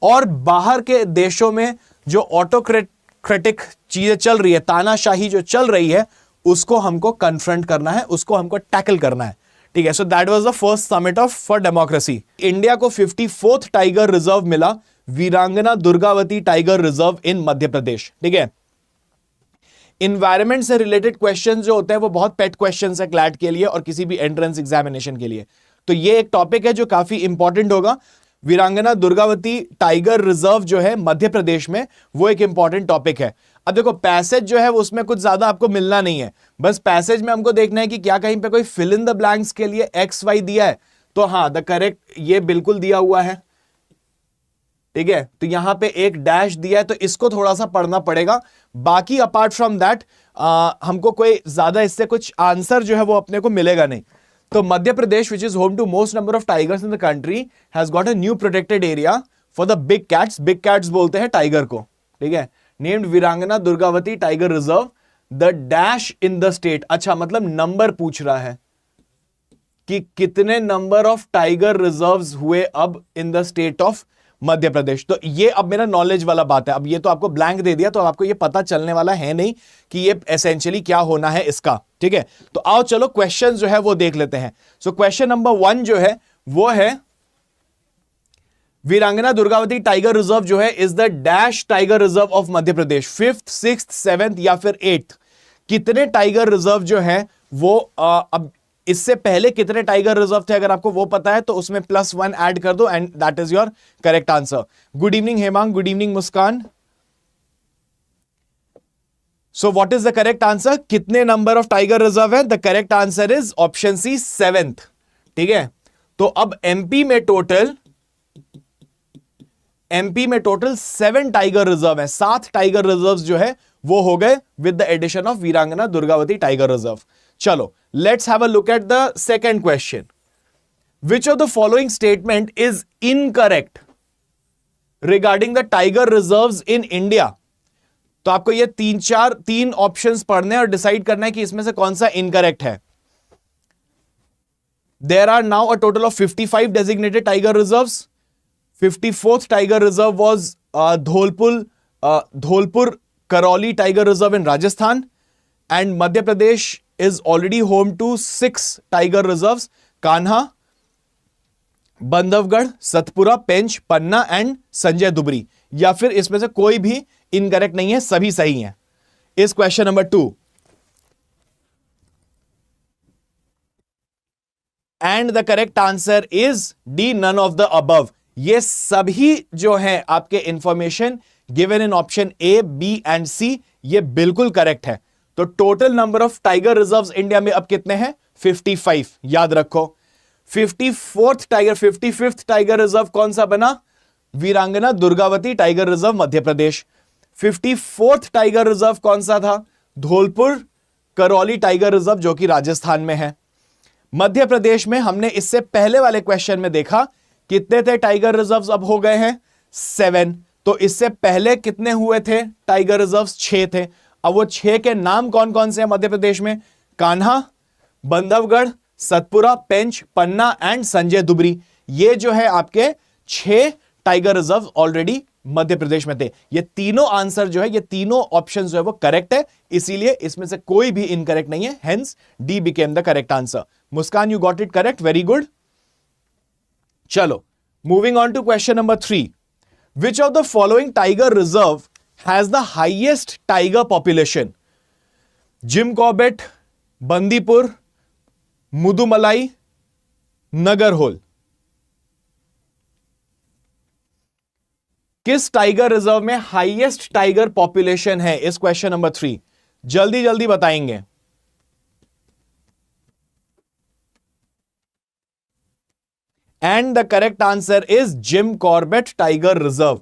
और बाहर के देशों में जो ऑटोक्रेटिक चीजें चल रही है, तानाशाही जो चल रही है, उसको हमको कन्फ्रंट करना है, उसको हमको टैकल करना है। ठीक है, so that was the first summit of for democracy. India को 54th टाइगर रिजर्व मिला, वीरांगना दुर्गावती टाइगर रिजर्व इन मध्य प्रदेश। ठीक है, इन्वायरमेंट से रिलेटेड क्वेश्चन जो होते हैं वो बहुत पेट क्वेश्चन है क्लैट के लिए और किसी भी एंट्रेंस एग्जामिनेशन के लिए। तो ये एक टॉपिक है जो काफी इंपॉर्टेंट होगा। वीरांगना दुर्गावती टाइगर रिजर्व जो है मध्य प्रदेश में, वो एक इंपॉर्टेंट टॉपिक है। अब देखो पैसेज जो है उसमें कुछ ज्यादा आपको मिलना नहीं है, बस पैसेज में हमको देखना है कि क्या कहीं पे कोई फिल इन द ब्लैंक्स के लिए एक्स वाई दिया है। तो हाँ, द करेक्ट ये बिल्कुल दिया हुआ है। ठीक है, तो यहां पे एक डैश दिया है, तो इसको थोड़ा सा पढ़ना पड़ेगा। बाकी अपार्ट फ्रॉम दैट हमको कोई ज्यादा इससे कुछ आंसर जो है वो अपने को मिलेगा नहीं। तो Madhya Pradesh which is home to most number of tigers in the country has got a new protected area for the big cats. Big cats बोलते हैं टाइगर को। ठीक है, named Virangana Durgavati tiger reserve, the dash in the state. अच्छा, मतलब नंबर पूछ रहा है कि कितने नंबर ऑफ टाइगर रिजर्व्स हुए अब इन the state of Madhya Pradesh. तो ये अब मेरा नॉलेज वाला बात है। अब ये तो आपको ब्लैंक दे दिया, तो आपको ये पता चलने वाला है नहीं कि ये एसेंशियली क्या होना है इसका। ठीक है, तो आओ चलो क्वेश्चन जो है वो देख लेते हैं। सो क्वेश्चन नंबर 1 जो है वो है वीरांगना दुर्गावती टाइगर रिजर्व जो है is the dash tiger reserve of Madhya Pradesh, 5th, 6th, 7th या फिर 8th। कितने टाइगर रिजर्व जो है वो अब इससे पहले कितने टाइगर रिजर्व थे अगर आपको वो पता है तो उसमें +1 ऐड कर दो and that is your correct answer. Good evening Hemang, good evening Muskan. So what is the correct answer? कितने नंबर ऑफ टाइगर रिजर्व है? The correct answer is option C, 7th। ठीक है, तो अब एमपी में टोटल 7 टाइगर रिजर्व है। 7 टाइगर रिजर्व जो है वो हो गए विद द एडिशन ऑफ वीरांगना दुर्गावती टाइगर रिजर्व। चलो, let's have a look at the second question. Which of the following statement is incorrect regarding the tiger reserves in India? तो आपको ये तीन ऑप्शंस पढ़ने हैं और डिसाइड करना है कि इसमें से कौन सा इनकरेक्ट है। There are now a total of 55 designated tiger reserves. 54th tiger reserve was Dholpur Karoli Tiger Reserve in Rajasthan, and Madhya Pradesh is already home to 6 tiger reserves: Kanha, Bandhavgarh, Satpura, Pench, Panna and Sanjay Dubri. या फिर इसमें से कोई भी इनकरेक्ट नहीं है, सभी सही हैं। इस question number 2 and the correct answer is D, none of the above. ये सभी जो है आपके information given in option A, B and C, ये बिल्कुल करेक्ट है। तो total number of tiger reserves India में अब कितने हैं? 55। याद रखो 54th tiger, 55th tiger reserve कौन सा बना? वीरांगना Durgavati tiger reserve Madhya Pradesh. 54th tiger reserve कौन सा था? धौलपुर करौली टाइगर रिजर्व जो कि राजस्थान में है। मध्य प्रदेश में हमने इससे पहले वाले क्वेश्चन में देखा कितने थे टाइगर रिजर्व्स, अब हो गए हैं 7। तो इससे पहले कितने हुए थे टाइगर रिजर्व्स? 6 थे। अब वो 6 के नाम कौन कौन से हैं मध्य प्रदेश में? कान्हा, बंधवगढ़, सतपुरा, पेंच, पन्ना एंड संजय दुबरी। ये जो है आपके 6 tiger reserve already Madhya Pradesh में थे। ये तीनों आंसर जो है, ये तीनों ऑप्शन जो है वो करेक्ट है, इसीलिए इसमें से कोई भी इनकरेक्ट नहीं है, hence D became the correct answer. Muskan, you got it correct, very good. चलो moving on to question number 3। Which of the following tiger reserve has the highest tiger population? Jim Corbett, Bandipur, Mudumalai, Nagarhole. किस टाइगर रिजर्व में हाईएस्ट टाइगर पॉपुलेशन है? इस क्वेश्चन नंबर 3 जल्दी जल्दी बताएंगे। And the correct answer is Jim Corbett tiger reserve.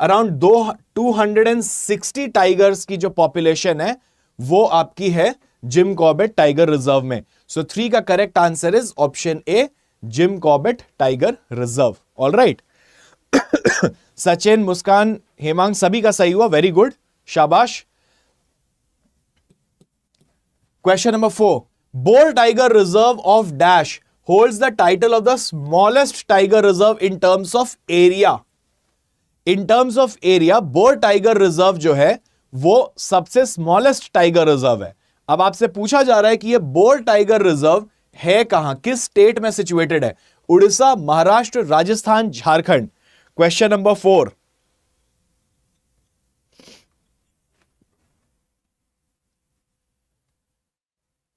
Around 260 tigers की जो पॉपुलेशन है वो आपकी है जिम कॉर्बेट टाइगर रिजर्व में। सो 3 का correct answer is option A, Jim Corbett tiger reserve. All right, Sachin, Muskan, Hemang सभी का सही हुआ, वेरी गुड, शाबाश। Question number 4। Bor tiger reserve of dash holds the title of the smallest tiger reserve in terms of area. In terms of area Bor tiger reserve जो है वो सबसे स्मॉलेस्ट टाइगर रिजर्व है। अब आपसे पूछा जा रहा है कि ये बोर टाइगर रिजर्व है कहां, किस स्टेट में सिचुएटेड है? Orissa, Maharashtra, Rajasthan, Jharkhand. Question number 4।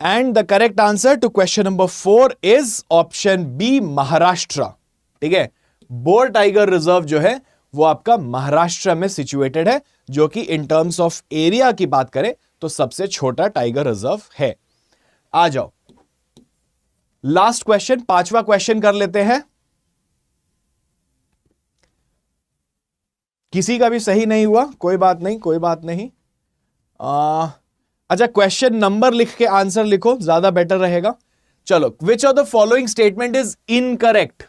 And the correct answer to question number 4 is option B, Maharashtra. ठीक है, बोर टाइगर रिजर्व जो है वो आपका महाराष्ट्र में सिचुएटेड है, जो कि इन टर्म्स ऑफ एरिया की बात करें तो सबसे छोटा टाइगर रिजर्व है। आ जाओ लास्ट क्वेश्चन, 5वां क्वेश्चन कर लेते हैं। किसी का भी सही नहीं हुआ, कोई बात नहीं, कोई बात नहीं। अच्छा, क्वेश्चन नंबर लिख के आंसर लिखो, ज्यादा बेटर रहेगा। चलो, विच of the following statement is incorrect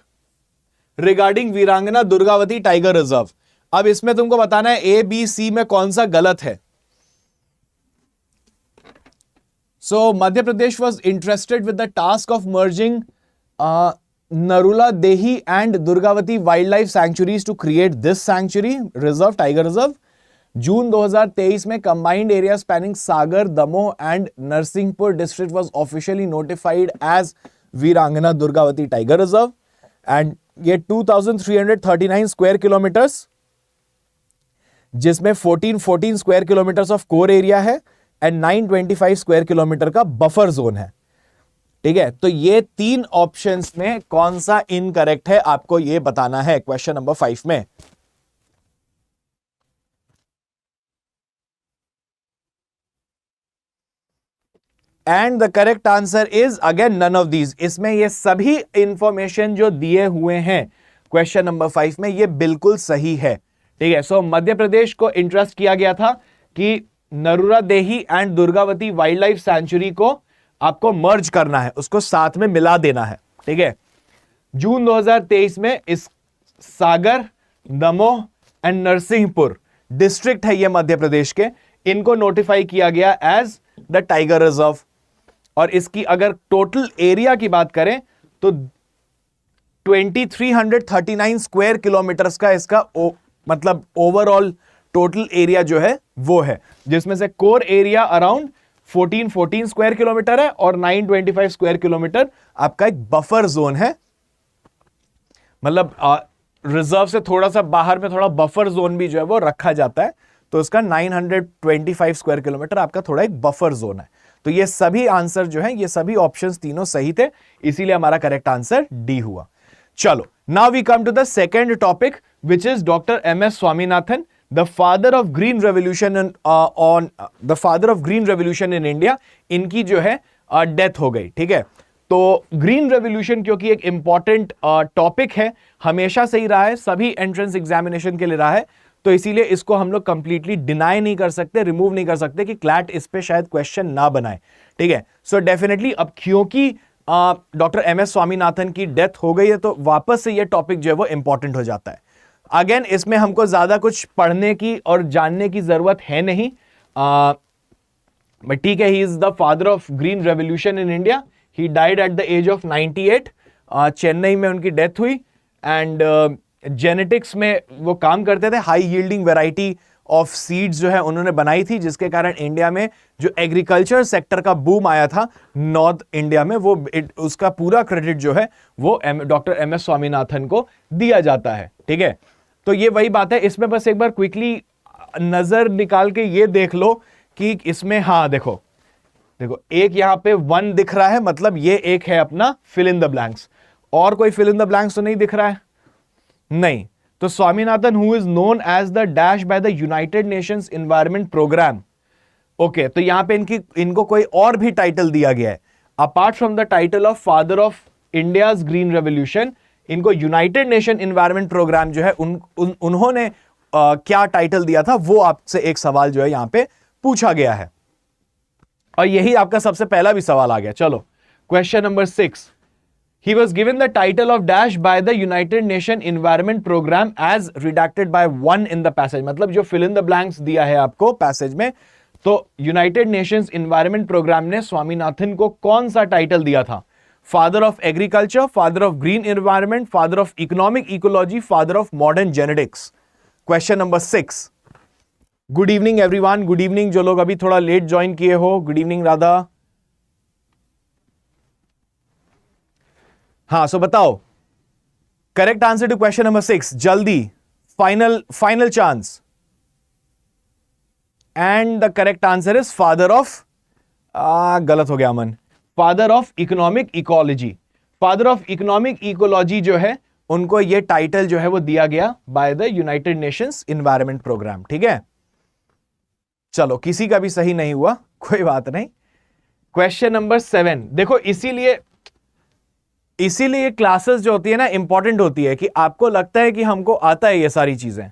regarding वीरांगना दुर्गावती टाइगर रिजर्व? अब इसमें तुमको बताना है ए बी सी में कौन सा गलत है। So Madhya Pradesh was interested with the task of merging Nauradehi and Durgavati wildlife sanctuaries to create this sanctuary reserve, tiger reserve. June 2023 में combined area spanning Sagar, Damoh and Narsinghpur district was officially notified as Virangana Durgavati tiger reserve. And ये 2339 स्क्वायर किलोमीटर्स, जिसमें 14 square kilometres of core area है एंड 925 स्क्वायर किलोमीटर का बफर जोन है। ठीक है, तो ये 3 ऑप्शंस में कौन सा इनकरेक्ट है आपको ये बताना है क्वेश्चन नंबर 5 में। And the correct answer is again none of these. इसमें ये सभी इंफॉर्मेशन जो दिए हुए हैं क्वेश्चन नंबर 5 में ये बिल्कुल सही है। ठीक है, सो मध्य प्रदेश को इंटरेस्ट किया गया था कि नरूला देही and Durgavati wild life sanctuary को आपको मर्ज करना है, उसको साथ में मिला देना है। ठीक है, जून 2023 में इस सागर, दमोह एंड नरसिंहपुर डिस्ट्रिक्ट है ये मध्य प्रदेश के, इनको नोटिफाई किया गया एज द टाइगर रिजर्व। और इसकी अगर टोटल एरिया की बात करें तो 2339 स्क्वायर किलोमीटर्स का इसका मतलब ओवरऑल टोटल एरिया जो है वो है, जिसमें से core area around 14 square kilometre है और 925 स्क्वायर किलोमीटर आपका एक बफर जोन है। मतलब रिजर्व से थोड़ा सा बाहर में थोड़ा बफर जोन भी जो है वो रखा जाता है, तो इसका 925 स्क्वायर किलोमीटर आपका थोड़ा एक बफर जोन है। तो ये सभी आंसर जो है, ये सभी ऑप्शंस तीनों सही थे, इसीलिए हमारा करेक्ट आंसर डी हुआ। चलो, now we come to the second topic which is doctor M S Swaminathan the father of green revolution on the father of green revolution in India, इनकी जो है डेथ हो गई। ठीक है, तो ग्रीन रेवोल्यूशन क्योंकि एक इंपॉर्टेंट टॉपिक है, हमेशा से ही रहा है, सभी एंट्रेंस एग्जामिनेशन के लिए रहा है, तो इसीलिए इसको हम लोग कंप्लीटली डिनाई नहीं कर सकते, रिमूव नहीं कर सकते कि क्लैट इस पे शायद क्वेश्चन ना बनाए। ठीक है, सो डेफिनेटली अब क्योंकि डॉक्टर एम एस स्वामीनाथन की डेथ हो गई है तो वापस से ये टॉपिक जो है वो इंपॉर्टेंट हो जाता है। अगेन इसमें हमको ज्यादा कुछ पढ़ने की और जानने की जरूरत है नहीं, बट ठीक है, he is the father of green revolution in India, he died at the age of 98, Chennai में उनकी डेथ हुई, एंड जेनेटिक्स में वो काम करते थे, high yielding variety of seeds जो है उन्होंने बनाई थी, जिसके कारण इंडिया में जो एग्रीकल्चर सेक्टर का बूम आया था नॉर्थ इंडिया में, वो उसका पूरा क्रेडिट जो है वो डॉक्टर एम एस स्वामीनाथन को दिया जाता है। ठीक है, तो ये वही बात है, इसमें बस एक बार क्विकली नजर निकाल के ये देख लो कि इसमें, हाँ देखो देखो, एक यहां पे 1 दिख रहा है, मतलब ये एक है अपना फिल इन द ब्लैंक्स, और कोई फिल इन द ब्लैंक्स तो नहीं दिख रहा है, नहीं। तो Swaminathan who is known as the dash by the United Nations environment programme, okay, तो यहां पे इनको कोई और भी टाइटल दिया गया है apart from the title of father of India's green revolution, इनको यूनाइटेड नेशन एनवायरनमेंट प्रोग्राम जो है उन्होंने क्या टाइटल दिया था, वो आपसे एक सवाल जो है यहां पे पूछा गया है, और यही आपका सबसे पहला भी सवाल आ गया। चलो question number 6, he was given the title of dash by the United Nation Environment Program as redacted by 1 in the passage, मतलब जो fill in the blanks दिया है आपको पैसेज में, तो यूनाइटेड नेशंस एनवायरनमेंट प्रोग्राम ने स्वामीनाथन को कौन सा टाइटल दिया था? Father of agriculture, father of green environment, father of economic ecology, father of modern genetics. Question number 6। Good evening everyone, good evening जो लोग अभी थोड़ा लेट ज्वाइन किए हो, गुड इवनिंग राधा। हाँ, सो बताओ correct answer to question number 6 जल्दी, final chance. And the correct answer is father of, गलत हो गया Aman, father of economic ecology. Father of economic ecology जो है उनको ये टाइटल जो है वो दिया गया by the United Nations environment programme. ठीक है, चलो किसी का भी सही नहीं हुआ, कोई बात नहीं। क्वेश्चन नंबर 7 देखो, इसीलिए क्लासेस जो होती है ना इंपॉर्टेंट होती है, कि आपको लगता है कि हमको आता है ये सारी चीजें,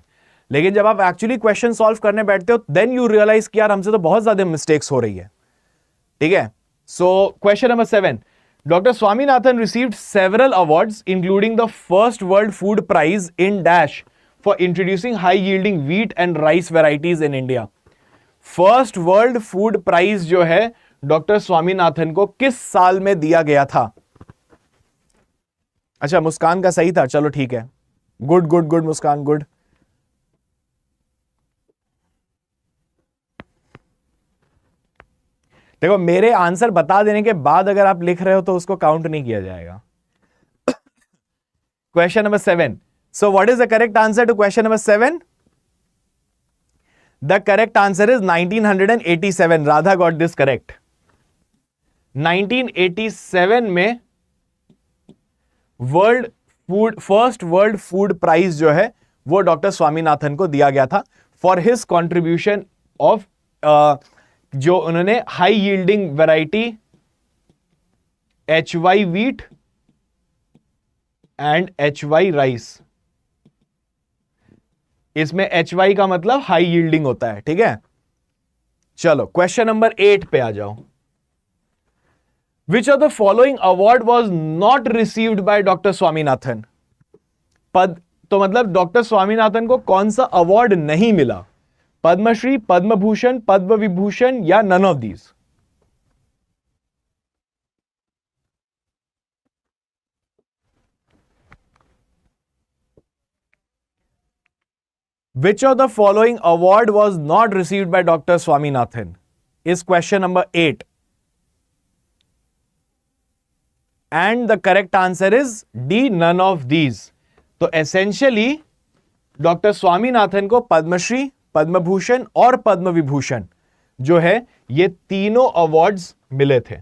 लेकिन जब आप एक्चुअली क्वेश्चन सॉल्व करने बैठते हो देन यू रियलाइज कि यार हमसे तो बहुत ज्यादा मिस्टेक्स हो रही है। ठीक है, so question number 7, doctor Swaminathan received several awards including the first world food prize in dash for introducing high yielding wheat and rice varieties in India. First world food prize जो है डॉक्टर स्वामीनाथन को किस साल में दिया गया था? अच्छा, मुस्कान का सही था, चलो ठीक है, गुड गुड गुड मुस्कान, गुड। देखो मेरे आंसर बता देने के बाद अगर आप लिख रहे हो तो उसको काउंट नहीं किया जाएगा। Question number 7, so what is the correct answer to question number 7? The correct answer is 1987। Radha got this correct. 1987 में फर्स्ट वर्ल्ड फूड प्राइज जो है वो डॉक्टर स्वामीनाथन को दिया गया था फॉर हिज कंट्रीब्यूशन ऑफ जो उन्होंने high yielding variety HY wheat and HY rice. इसमें HY का मतलब हाई यील्डिंग होता है। ठीक है, चलो क्वेश्चन नंबर 8 पे आ जाओ। Which of the following award was not received by Dr. Swaminathan? तो मतलब डॉक्टर स्वामीनाथन को कौन सा अवार्ड नहीं मिला? पद्मश्री, पद्म भूषण, पद्म विभूषण या none of these? Which of the following award was not received by Dr. Swaminathan? Is question number 8. And the correct answer is D, none of these. तो essentially डॉक्टर स्वामीनाथन को पद्मश्री, पद्म भूषण और पद्म विभूषण जो है ये तीनों अवार्ड्स मिले थे।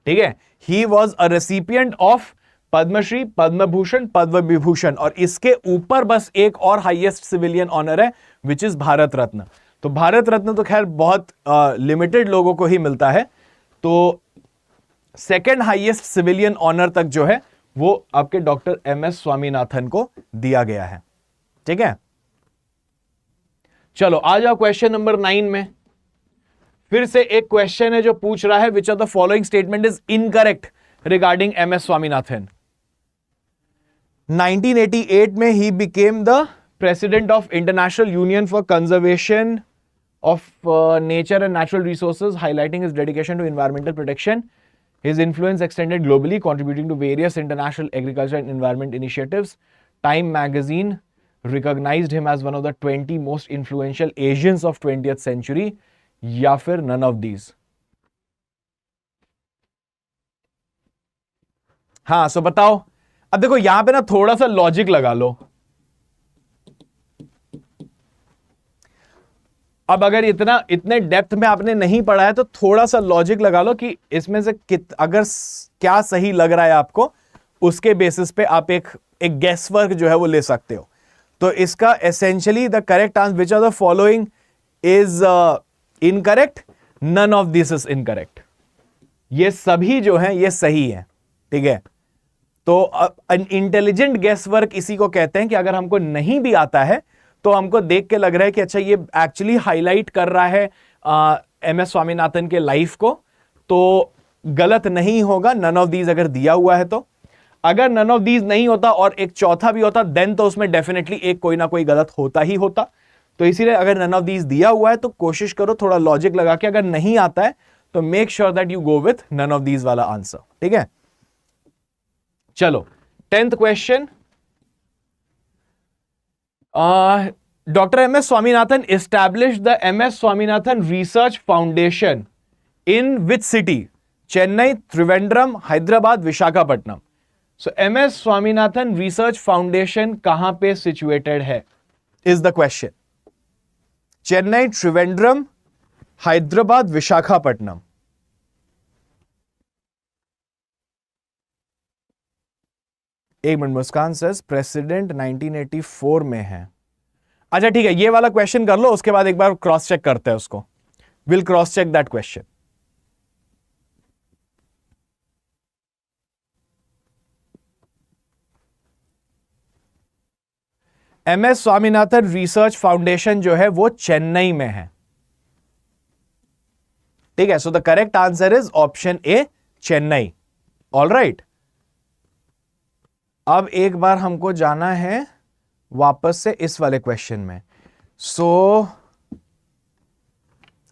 ठीक है, he was a recipient of Padma Shri, Padma Bhushan, Padma Vibhushan, और इसके ऊपर बस एक और हाईएस्ट सिविलियन ऑनर है विच इज भारत रत्न। तो भारत रत्न तो खैर बहुत लिमिटेड लोगों को ही मिलता है, तो सेकेंड हाईएस्ट सिविलियन ऑनर तक जो है वो आपके डॉक्टर एमएस स्वामीनाथन को दिया गया है। ठीक है, चलो आ जाओ क्वेश्चन नंबर 9 में। फिर से एक क्वेश्चन है जो पूछ रहा है which of the following statement is incorrect regarding MS Swaminathan. 1988 में he became the president of international union for conservation of nature and natural resources, highlighting his dedication to environmental protection. His influence extended globally, contributing to various international agriculture and environment initiatives. Time magazine recognized him as one of the 20 most influential Asians of 20th century. या फिर none of these. हाँ, सो बताओ। अब देखो यहां पे ना थोड़ा सा लॉजिक लगा लो। अब अगर इतने डेप्थ में आपने नहीं पढ़ा है तो थोड़ा सा लॉजिक लगा लो कि इसमें से अगर क्या सही लग रहा है आपको, उसके बेसिस पे आप एक गेस वर्क जो है वो ले सकते हो। तो इसका essentially the correct answer which of the following is incorrect, none of this is incorrect. ये सभी जो है ये सही है। ठीक है, तो इंटेलिजेंट गेस वर्क इसी को कहते हैं कि अगर हमको नहीं भी आता है तो हमको देख के लग रहा है कि अच्छा ये एक्चुअली हाईलाइट कर रहा है एमएस स्वामीनाथन के लाइफ को, तो गलत नहीं होगा नन ऑफ दीज अगर दिया हुआ है तो। अगर नन ऑफ दीज नहीं होता और एक चौथा भी होता देन तो उसमें डेफिनेटली एक कोई ना कोई गलत होता ही होता। तो इसीलिए अगर नन ऑफ दीज दिया हुआ है तो कोशिश करो थोड़ा लॉजिक लगा के, अगर नहीं आता है तो make sure that you go with none of these वाला आंसर। ठीक है, चलो 10th question. Dr. M.S. Swaminathan established the M.S. Swaminathan Research Foundation in which city? Chennai, Trivandrum, Hyderabad, Visakhapatnam. So M.S. Swaminathan Research Foundation कहां पे situated है? Is the question. Chennai, Trivandrum, Hyderabad, Visakhapatnam. एक मिनट, मुस्कान says प्रेसिडेंट 1984 में है। अच्छा ठीक है, ये वाला क्वेश्चन कर लो, उसके बाद एक बार क्रॉस चेक करते हैं उसको। Will cross check that question. MS Swaminathan research foundation जो है वो चेन्नई में है। ठीक है, so the correct answer is option A, Chennai. Alright, अब एक बार हमको जाना है वापस से इस वाले क्वेश्चन में।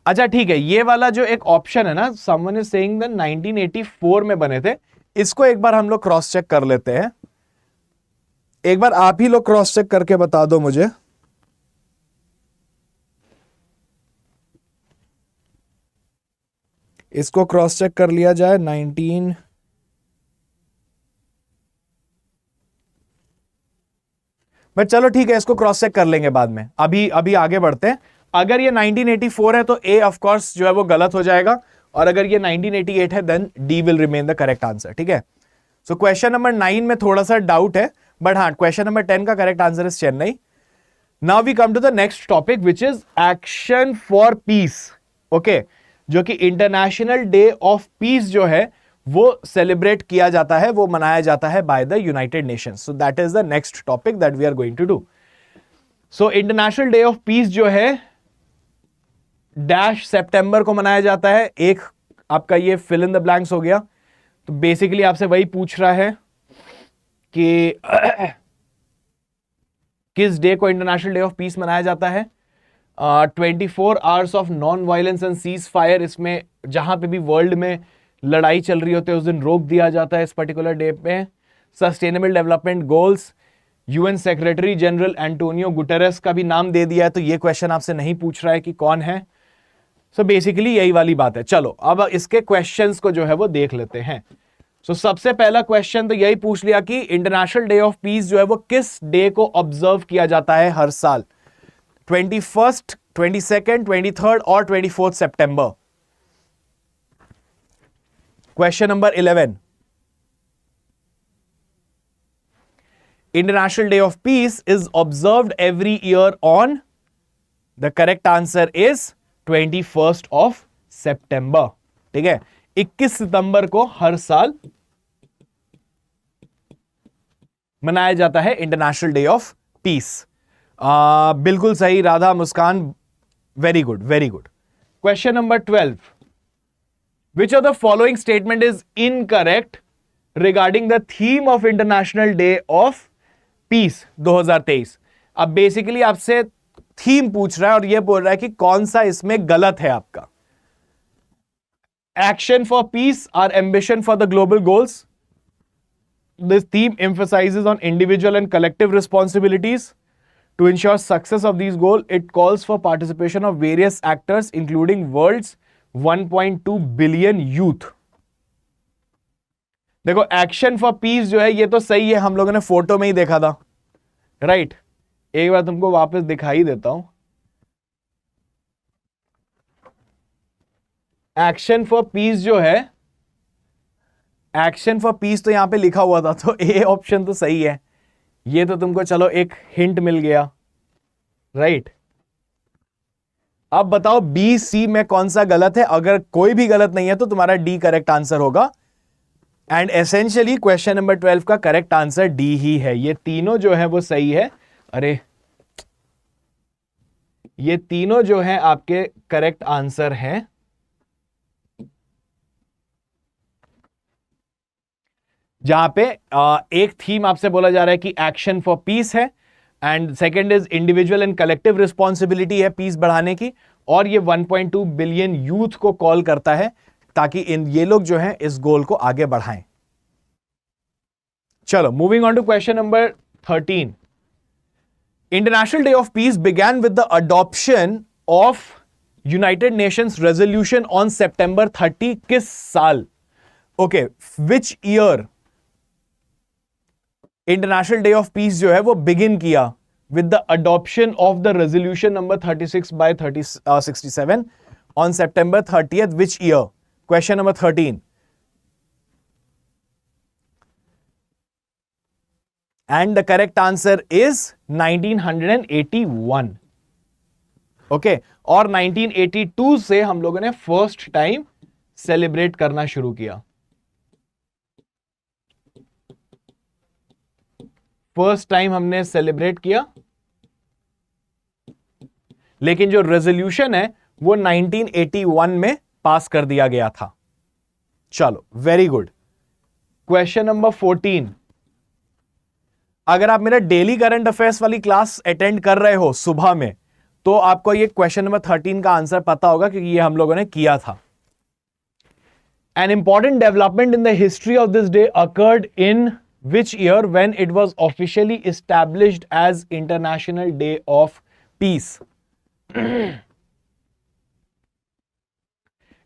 अच्छा ठीक है, ये वाला जो एक ऑप्शन है ना, समवन इज सेइंग द 1984 में बने थे, इसको एक बार हम लोग क्रॉस चेक कर लेते हैं। एक बार आप ही लोग क्रॉस चेक करके बता दो मुझे। इसको क्रॉस चेक कर लिया जाए। 19 बट चलो ठीक है, इसको क्रॉस चेक कर लेंगे बाद में। अभी आगे बढ़ते हैं। अगर ये 1984 है तो ए ऑफ कोर्स जो है वो गलत हो जाएगा, और अगर ये 1988 है then D will remain the correct answer. ठीक है, सो क्वेश्चन नंबर 9 में थोड़ा सा डाउट है, बट हाँ क्वेश्चन नंबर 10 का correct answer is Chennai. Now we come to the next topic which is action for peace. Okay, जो कि इंटरनेशनल डे ऑफ पीस जो है वो सेलिब्रेट किया जाता है, वो मनाया जाता है by the United Nations. So that is the next topic that we are going to do. So international day of peace जो है डैश सितंबर को मनाया जाता है। एक आपका ये फिल इन द ब्लैंक्स हो गया। तो बेसिकली आपसे वही पूछ रहा है कि किस डे को इंटरनेशनल डे ऑफ पीस मनाया जाता है। 24 hours of non violence and cease fire, इसमें जहां पे भी वर्ल्ड में लड़ाई चल रही होती है उस दिन रोक दिया जाता है इस पर्टिकुलर डे पे। Sustainable development goals, UN secretary general Antonio Guterres का भी नाम दे दिया है, तो ये क्वेश्चन आपसे नहीं पूछ रहा है कि कौन है। सो बेसिकली यही वाली बात है। चलो अब इसके क्वेश्चंस को जो है वो देख लेते हैं। सो सबसे पहला क्वेश्चन तो यही पूछ लिया कि इंटरनेशनल डे ऑफ पीस जो है वो किस डे को ऑब्जर्व किया जाता है हर साल। 21st, 22nd, 23rd और 24th सितंबर। Question number 11, International Day of Peace is observed every year on, the correct answer is 21st of September. ठीक है, 21 सितंबर को हर साल मनाया जाता है इंटरनेशनल डे ऑफ पीस. बिल्कुल सही Radha Muskan, very good very good. Question number 12, which of the following statement is incorrect regarding the theme of international day of peace 2023. अब बेसिकली आपसे थीम पूछ रहा है और यह बोल रहा है कि कौन सा इसमें गलत है आपका. Action for peace our ambition for the global goals. This theme emphasizes on individual and collective responsibilities. To ensure success of these goals, it calls for participation of various actors, including world's 1.2 billion youth. देखो, एक्शन फॉर पीस जो है ये तो सही है, हम लोगों ने फोटो में ही देखा था, राइट? एक बार तुमको वापस दिखाई देता हूं. एक्शन फॉर पीस जो है, एक्शन फॉर पीस तो यहां पे लिखा हुआ था, तो ए ऑप्शन तो सही है. ये तो तुमको चलो एक हिंट मिल गया, राइट? अब बताओ बी सी में कौन सा गलत है. अगर कोई भी गलत नहीं है तो तुम्हारा डी करेक्ट आंसर होगा. एंड एसेंशियली क्वेश्चन नंबर 12 का करेक्ट आंसर डी ही है. ये तीनों जो है वो सही है. अरे, ये तीनों जो है आपके करेक्ट आंसर हैं. जहां पे एक थीम आपसे बोला जा रहा है कि एक्शन फॉर पीस है, and second is individual and collective responsibility है पीस बढ़ाने की, और ये 1.2 बिलियन यूथ को कॉल करता है ताकि ये लोग जो हैं इस गोल को आगे बढ़ाएं. चलो, moving on to question number 13. International day of peace began with the adoption of United Nations resolution on September 30. किस साल? Okay, which year international day of peace जो है वो बिगिन किया with the adoption of the resolution number 36 by 67 on September 30th. Which year? Question number 13. And the correct answer is 1981. Okay, और 1982 से हम लोगों ने फर्स्ट टाइम सेलिब्रेट करना शुरू किया. फर्स्ट टाइम हमने सेलिब्रेट किया, लेकिन जो रेजोल्यूशन है वो 1981 में पास कर दिया गया था. चलो, वेरी गुड. Question number 14. अगर आप मेरा डेली करंट अफेयर्स वाली क्लास अटेंड कर रहे हो सुबह में, तो आपको ये क्वेश्चन नंबर 13 का आंसर पता होगा, क्योंकि ये हम लोगों ने किया था. An important development in the history of this day occurred in which year when it was officially established as International Day of Peace?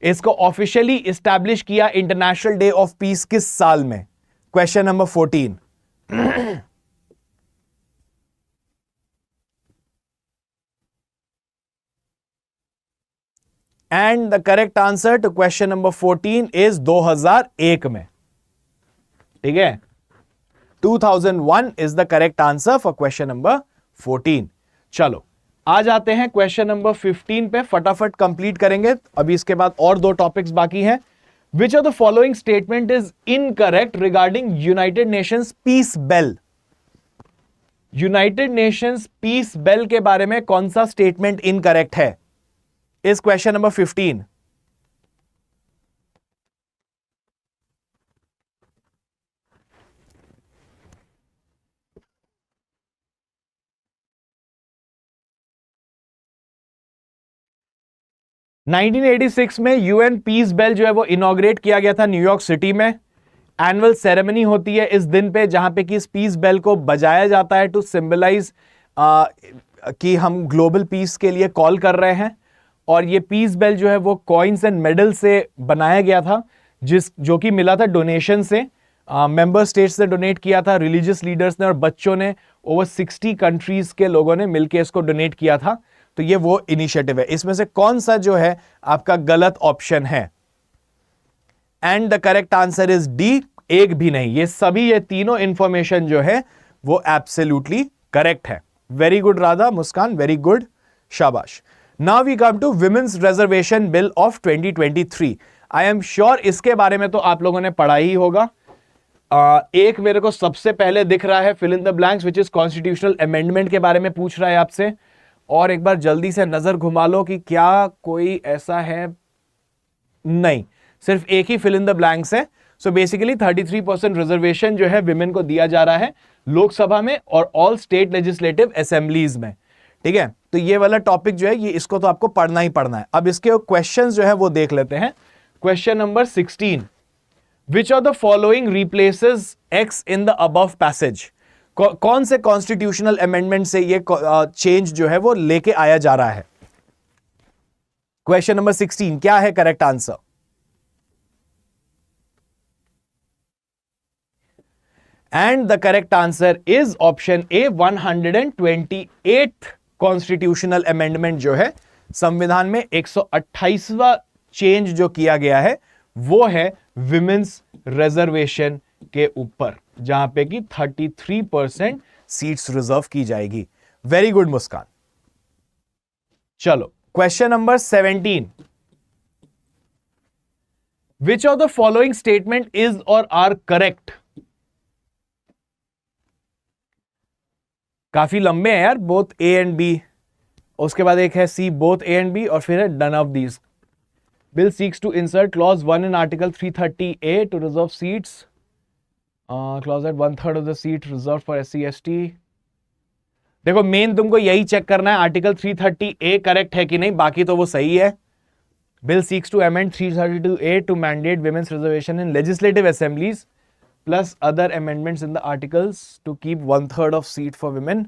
इसको ऑफिशियली इस्टेब्लिश किया इंटरनेशनल डे ऑफ पीस किस साल में? Question number 14. And the correct answer to question number 14 is 2001 में. ठीक है, 2001 is the correct answer for question number 14. चलो, आ जाते हैं क्वेश्चन नंबर 15 पे. फटाफट कंप्लीट करेंगे, अभी इसके बाद और दो टॉपिक्स बाकी हैं. Which of the following statement is incorrect regarding United Nations peace bell? United Nations peace bell के बारे में कौन सा स्टेटमेंट इनकरेक्ट है? Is question number 15. (1986) में यूएन पीस बेल जो है वो इनॉग्रेट किया गया था न्यूयॉर्क सिटी में. एनुअल सेरेमनी होती है इस दिन पे, जहां पे कि इस पीस बेल को बजाया जाता है टू सिंबलाइज कि हम ग्लोबल पीस के लिए कॉल कर रहे हैं. और ये पीस बेल जो है वो कॉइन्स एंड मेडल से बनाया गया था, जो कि मिला था डोनेशन से. मेंबर स्टेट्स ने डोनेट किया था, रिलीजियस लीडर्स ने और बच्चों ने, ओवर 60 कंट्रीज के लोगों ने मिलकर इसको डोनेट किया था. तो ये वो इनिशिएटिव है. इसमें से कौन सा जो है आपका गलत ऑप्शन है? And the correct answer is D, एक भी नहीं। ये सभी, ये तीनों इंफॉर्मेशन जो है वो एब्सोल्युटली करेक्ट है। Very good Radha, Muskan, very good, शाबाश। Now we come to women's reservation bill of 2023। I am sure इसके बारे में तो आप लोगों ने पढ़ा ही होगा। एक मेरे को सबसे पहले दिख रहा है fill in the blanks, which is constitutional amendment के बारे में पूछ रहा है आपसे। और एक बार जल्दी से नजर घुमा लो कि क्या कोई ऐसा है, नहीं, सिर्फ एक ही फिल इन द ब्लैंक्स है। सो बेसिकली 33% रिजर्वेशन जो है विमेन को दिया जा रहा है लोकसभा में और ऑल स्टेट लेजिस्लेटिव असेंबलीज में। ठीक है, तो ये वाला टॉपिक जो है ये, इसको तो आपको पढ़ना ही पढ़ना है। अब इसके क्वेश्चंस जो है वो देख लेते हैं। Question number 16, which of the following replaces X in the above passage. कौन से कॉन्स्टिट्यूशनल अमेंडमेंट से ये चेंज जो है वो लेके आया जा रहा है। क्वेश्चन नंबर 16 क्या है correct answer? And the correct answer is option A, 128th constitutional amendment जो है संविधान में 128वां चेंज जो किया गया है वो है विमेंस रिजर्वेशन के ऊपर, जहां पे कि 33% सीट्स रिजर्व की जाएगी। वेरी गुड मुस्कान। चलो question number 17, which of the following statement is और आर करेक्ट। काफी लंबे हैं यार, बोथ ए एंड बी, उसके बाद एक है C, both A and B, और फिर है none of these. Bill seeks to insert clause 1 in article 330A to reserve seats, clause at 1/3 of the seat reserve for SC ST। देखो मेन तुमको यही चेक करना है आर्टिकल 330A करेक्ट है कि नहीं, बाकी तो वो सही है। Bill seeks to amend 332A to mandate women's reservation in legislative assemblies plus other amendments in the articles to keep 1/3 of seat for women.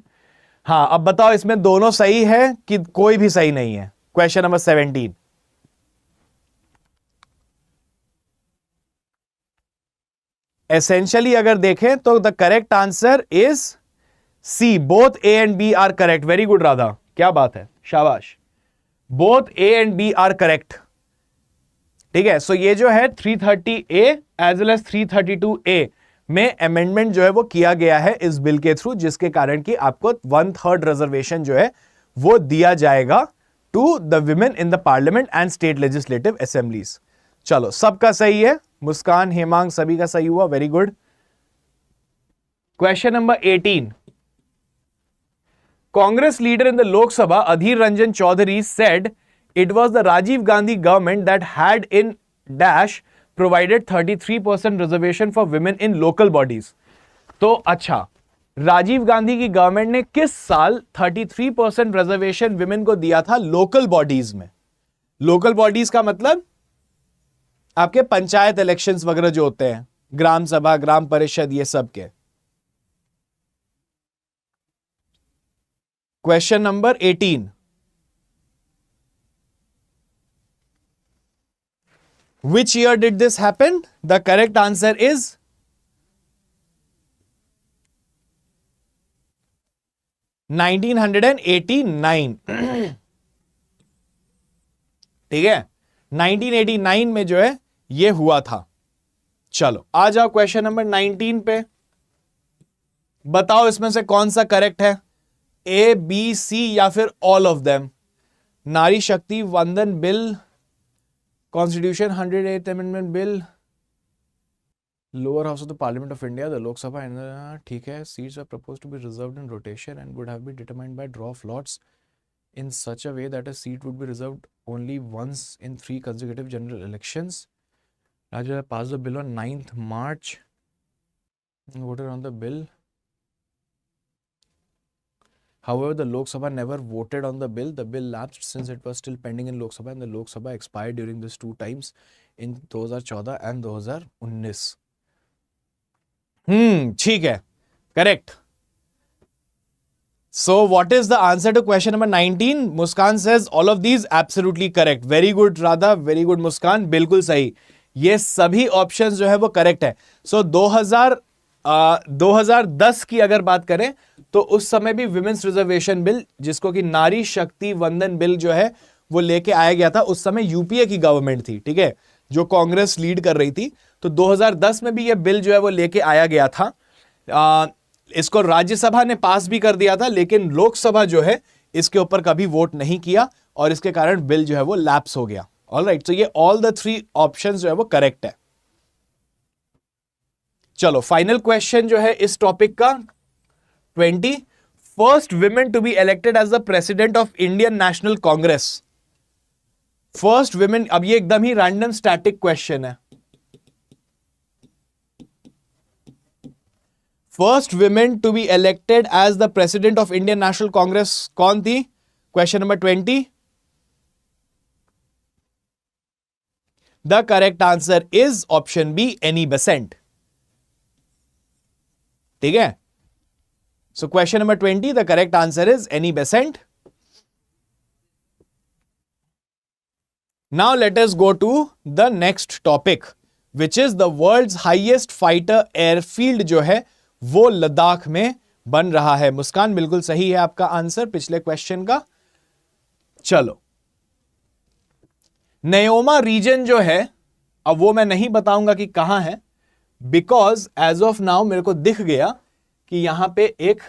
हाँ, अब बताओ इसमें दोनों सही है कि कोई भी सही नहीं है। क्वेश्चन नंबर 17, एसेंशियली अगर देखें तो the correct answer is C, both A and B are correct. Very good Radha, क्या बात है, शाबाश। Both A and B are correct. ठीक है, सो ये जो है 330A as well as 332A में अमेंडमेंट जो है वो किया गया है इस बिल के थ्रू, जिसके कारण कि आपको 1/3 रिजर्वेशन जो है वो दिया जाएगा to the women in the parliament and state legislative assemblies. चलो सबका सही है, मुस्कान, हेमांग, सभी का सही हुआ, very good. Question number 18, Congress leader in the Lok Sabha Adhir Ranjan Chaudhary said it was the Rajiv Gandhi government that had in dash provided 33% reservation for women in local bodies। तो अच्छा, राजीव गांधी की गवर्नमेंट ने किस साल 33% रिजर्वेशन विमेन को दिया था लोकल बॉडीज में? लोकल बॉडीज का मतलब आपके पंचायत इलेक्शंस वगैरह जो होते हैं, ग्राम सभा, ग्राम परिषद, ये सब के। Question number 18, which year did this happen? The correct answer is 1989। ठीक है, 1989 में जो है ये हुआ था। चलो आ जाओ क्वेश्चन नंबर 19 पे, बताओ इसमें से कौन सा करेक्ट है, ए, बी, सी या फिर ऑल ऑफ देम। नारी शक्ति वंदन bill, Constitution 108th Amendment Bill, lower house of the Parliament of India, the Lok Sabha, and ठीक है, seats are proposed to be reserved in rotation and would have been determined by draw of lots in such a way that a seat would be reserved only once in 3 consecutive general elections. Rajya passed the bill on 9th March and voted on the bill. However, the Lok Sabha never voted on the bill. The bill lapsed since it was still pending in Lok Sabha and the Lok Sabha expired during these 2 times in 2014 and 2019. ठीक है, correct. So what is the answer to question number 19? Muskan says all of these absolutely correct. Very good Radha, very good Muskan, बिल्कुल सही। ये सभी ऑप्शंस जो है वो करेक्ट है। सो 2010 की अगर बात करें तो उस समय भी विमेंस रिजर्वेशन बिल, जिसको कि नारी शक्ति वंदन बिल जो है वो लेके आया गया था। उस समय यूपीए की गवर्नमेंट थी, ठीक है, जो कांग्रेस लीड कर रही थी। तो 2010 में भी ये बिल जो है वो लेके आया गया था। इसको राज्यसभा ने पास भी कर दिया था, लेकिन लोकसभा जो है इसके ऊपर कभी वोट नहीं किया और इसके कारण बिल जो है वो लैप्स हो गया। ऑलराइट, तो ये ऑल द 3 ऑप्शंस जो है वो करेक्ट है। चलो फाइनल क्वेश्चन जो है इस टॉपिक का 20, first women to be elected as the president of Indian National Congress. First women, अब ये एकदम ही रैंडम स्टैटिक क्वेश्चन है। First women to be elected as the president of Indian National Congress कौन थी? Question number 20। The correct answer is option B, Annie Besant. ठीक है, so question number 20, the correct answer is Annie Besant. Now let us go to the next topic which is the world's highest fighter airfield जो है वो लद्दाख में बन रहा है। मुस्कान, बिल्कुल सही है आपका आंसर पिछले क्वेश्चन का। चलो, न्योमा रीजन जो है, अब वो मैं नहीं बताऊंगा कि कहां है, बिकॉज एज ऑफ नाउ मेरे को दिख गया कि यहां पे एक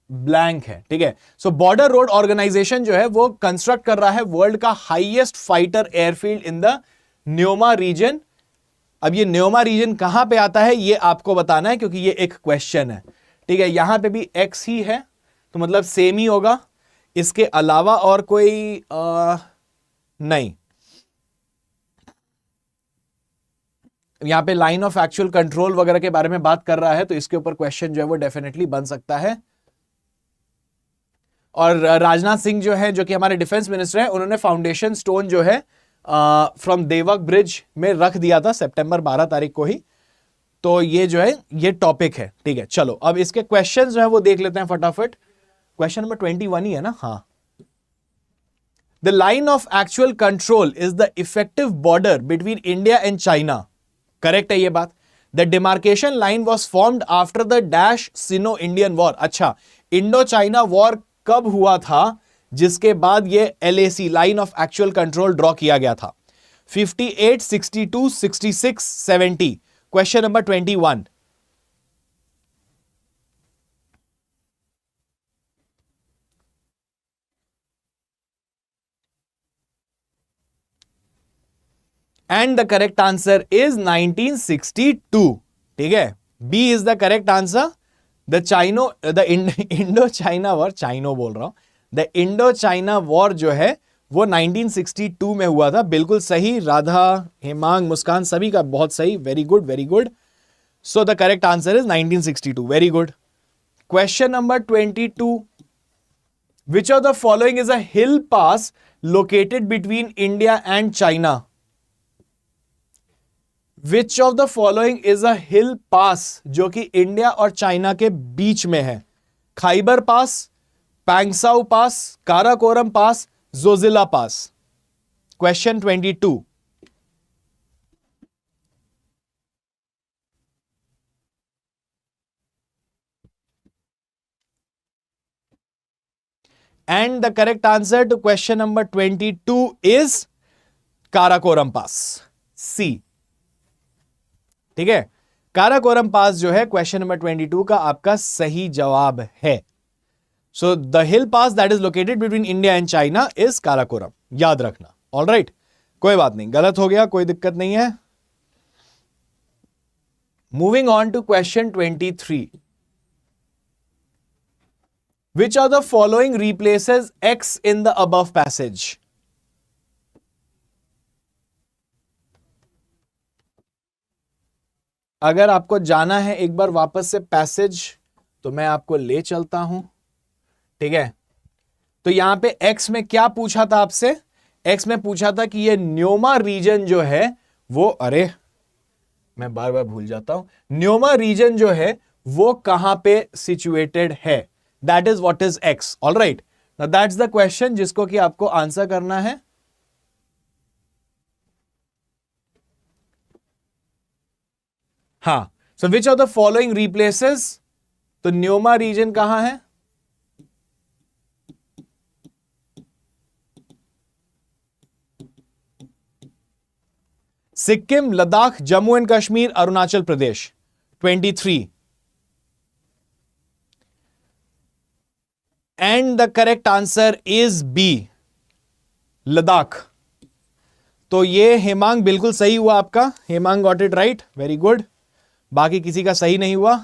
ब्लैंक है। ठीक है, सो बॉर्डर रोड ऑर्गेनाइजेशन जो है वो कंस्ट्रक्ट कर रहा है वर्ल्ड का highest fighter airfield in the Nyoma region. अब ये न्योमा रीजन कहां पे आता है ये आपको बताना है, क्योंकि ये एक क्वेश्चन है। ठीक है, यहां पे भी एक्स ही है तो मतलब सेम ही होगा, इसके अलावा और कोई नहीं। यहां पे लाइन ऑफ एक्चुअल कंट्रोल वगैरह के बारे में बात कर रहा है, तो इसके ऊपर क्वेश्चन जो है वो डेफिनेटली बन सकता है। और राजनाथ सिंह जो है, जो कि हमारे डिफेंस मिनिस्टर हैं, उन्होंने फाउंडेशन स्टोन जो है फ्रॉम देवक ब्रिज में रख दिया था सितंबर 12 तारीख को ही। तो ये जो है ये टॉपिक है। ठीक है, चलो अब इसके क्वेश्चन जो है वो देख लेते हैं फटाफट। क्वेश्चन नंबर 21 ही है ना? हाँ। The line of actual control is the effective border between India and China. Correct है ये बात। The demarcation line was formed after the dash synonym Indian war. अच्छा, इंडो चाइना वॉर कब हुआ था जिसके बाद ये LAC line of actual control draw किया गया था? 58, 62, 66, 70। Question number 21। And the correct answer is 1962। ठीक है, B is the correct answer. The Indo China war, Chino बोल रहा हूं, द इंडो चाइना वॉर जो है वो 1962 में हुआ था। बिल्कुल सही, राधा, हेमांग, मुस्कान सभी का बहुत सही, very good very good. So the correct answer is 1962, very good. Question number 22, which of the following is a hill pass located between India and China? Which of the following is a hill pass जो कि इंडिया और चाइना के बीच में है? Khyber pass, Pangsau pass, Karakoram pass, Zojila pass. Question 22। And the correct answer to question number 22 is Karakoram पास, सी। ठीक है, काराकोरम पास जो है क्वेश्चन नंबर 22 का आपका सही जवाब है। So the hill pass that is located between India and China is Karakoram, याद रखना। ऑलराइट, कोई बात नहीं, गलत हो गया, कोई दिक्कत नहीं है। Moving on to question 23, which of the following replaces X in the above passage? अगर आपको जाना है एक बार वापस से पैसेज तो मैं आपको ले चलता हूं। ठीक है, तो यहां पे एक्स में क्या पूछा था आपसे? एक्स में पूछा था कि ये न्योमा रीजन जो है वो, अरे मैं बार बार भूल जाता हूं, न्योमा रीजन जो है वो कहां पे सिचुएटेड है? That is what is X. All right, now that's the question जिसको कि आपको आंसर करना है। हाँ, so which of the following replaces, तो न्योमा रीजन कहां है? Sikkim, Ladakh, Jammu and Kashmir, Arunachal Pradesh. 23 and the correct answer is B, Ladakh. तो ये हेमांग बिल्कुल सही हुआ आपका, Hemang got it right, very good. बाकी किसी का सही नहीं हुआ।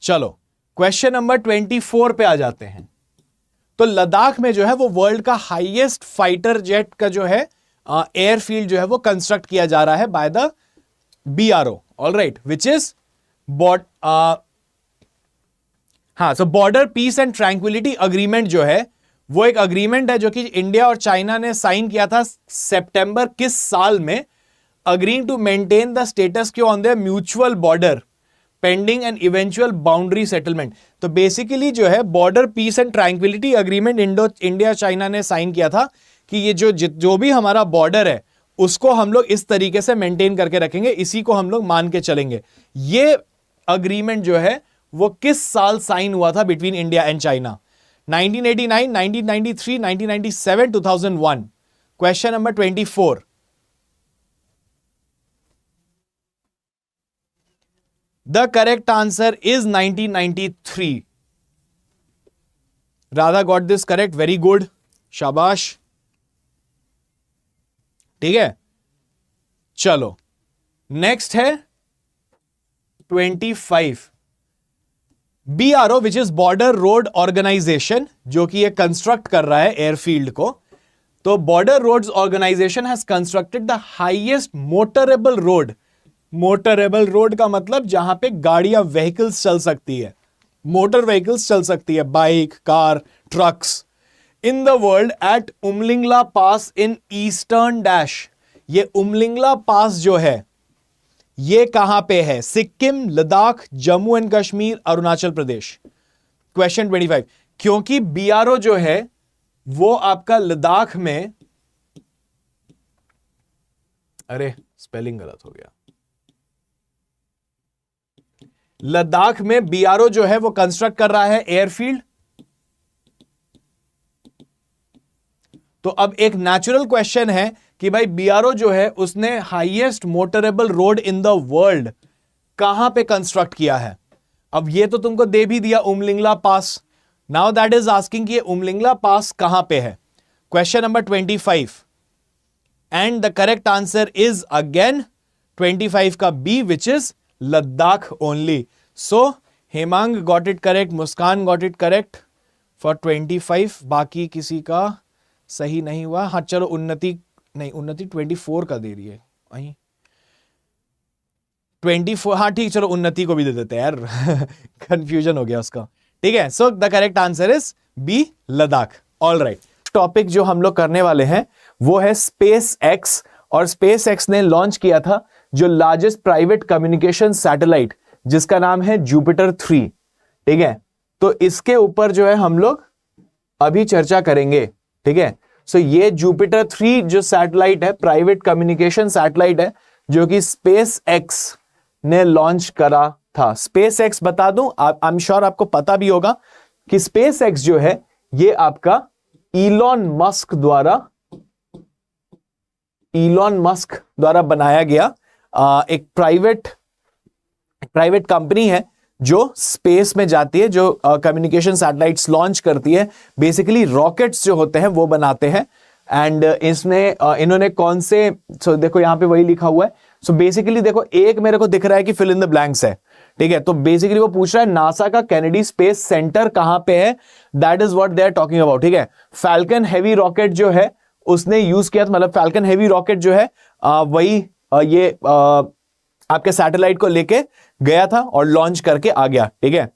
चलो क्वेश्चन नंबर 24 पे आ जाते हैं। तो लद्दाख में जो है वो वर्ल्ड का हाईएस्ट फाइटर जेट का जो है एयरफील्ड जो है वो कंस्ट्रक्ट किया जा रहा है by the BRO, alright, which is so border peace and tranquility agreement जो है वो एक अग्रीमेंट है जो कि इंडिया और चाइना ने साइन किया था सितंबर किस साल में, agreeing to maintain the status quo on the mutual border pending and eventual boundary settlement. तो बेसिकली जो है border peace and tranquility agreement India China ने साइन किया था कि ये जो भी हमारा बॉर्डर है उसको हम लोग इस तरीके से मेंटेन करके रखेंगे, इसी को हम लोग मान के चलेंगे। ये अग्रीमेंट जो है वो किस साल साइन हुआ था between India and China? 1989, 1993, 1997, 2001। Question number 24। The correct answer is 1993. Radha got this correct. Very good. शाबाश। ठीक है, चलो नेक्स्ट है 25। BRO which is border road organisation, जो कि ये कंस्ट्रक्ट कर रहा है एयरफील्ड को। तो border roads organisation has constructed the highest motorable road. Motorable road का मतलब जहां पे गाड़ियां व्हीकल्स चल सकती है, मोटर व्हीकल्स चल सकती है, bike, car, trucks, in the world eight Umling La pass in eastern dash. ये उमलिंगला पास जो है ये कहां पे है? Sikkim, Ladakh, Jammu and Kashmir, Arunachal Pradesh. Question 25। क्योंकि BRO जो है वो आपका लद्दाख में, अरे स्पेलिंग गलत हो गया, लद्दाख में BRO जो है वो कंस्ट्रक्ट कर रहा है एयरफील्ड। तो अब एक नेचुरल क्वेश्चन है कि भाई BRO जो है उसने highest motorable road in the world कहां पे कंस्ट्रक्ट किया है? अब ये तो तुमको दे भी दिया Umlingla pass. Now that is asking कि ये उमलिंगला पास कहां पे है? Question number 25 and the correct answer is again 25 का B, which is Ladakh only. So Hemang got it correct, Muskan got it correct for 25। बाकी किसी का सही नहीं हुआ। हाँ चलो, उन्नति नहीं, उन्नति 24 का दे रही है वहीं 24। हाँ ठीक, चलो उन्नति को भी दे देते हैं यार कंफ्यूजन हो गया उसका। ठीक है, so the correct answer is B, Ladakh. All right, topic जो हम लोग करने वाले हैं वो है स्पेस एक्स। और स्पेस एक्स ने लॉन्च किया था जो लार्जेस्ट प्राइवेट कम्युनिकेशन सैटेलाइट, जिसका नाम है जुपिटर 3। ठीक है, तो इसके ऊपर जो है हम लोग अभी चर्चा करेंगे। ठीक है, सो ये जुपिटर 3 जो सैटेलाइट है, प्राइवेट कम्युनिकेशन सैटेलाइट है, जो कि स्पेस एक्स ने लॉन्च करा था। स्पेस एक्स बता दूं, आई एम श्योर आपको पता भी होगा कि स्पेस एक्स जो है ये आपका इलॉन मस्क द्वारा बनाया गया एक प्राइवेट कंपनी है जो स्पेस में जाती है, जो कम्युनिकेशन सैटेलाइट्स लॉन्च करती है। बेसिकली रॉकेट्स जो होते हैं वो बनाते हैं। एंड इसमें इन्होंने कौन से, देखो यहां पे वही लिखा हुआ है। सो बेसिकली देखो, एक मेरे को दिख रहा है कि फिल इन द ब्लैंक्स है। ठीक है, तो बेसिकली वो पूछ रहा है नासा का कैनेडी स्पेस सेंटर कहां पे है, that is what they are talking about. ठीक है, फैल्कन हेवी रॉकेट जो है उसने यूज किया, मतलब फैल्कन हेवी रॉकेट जो है वही ये आपके सैटेलाइट को लेके गया था और लॉन्च करके आ गया। ठीक है,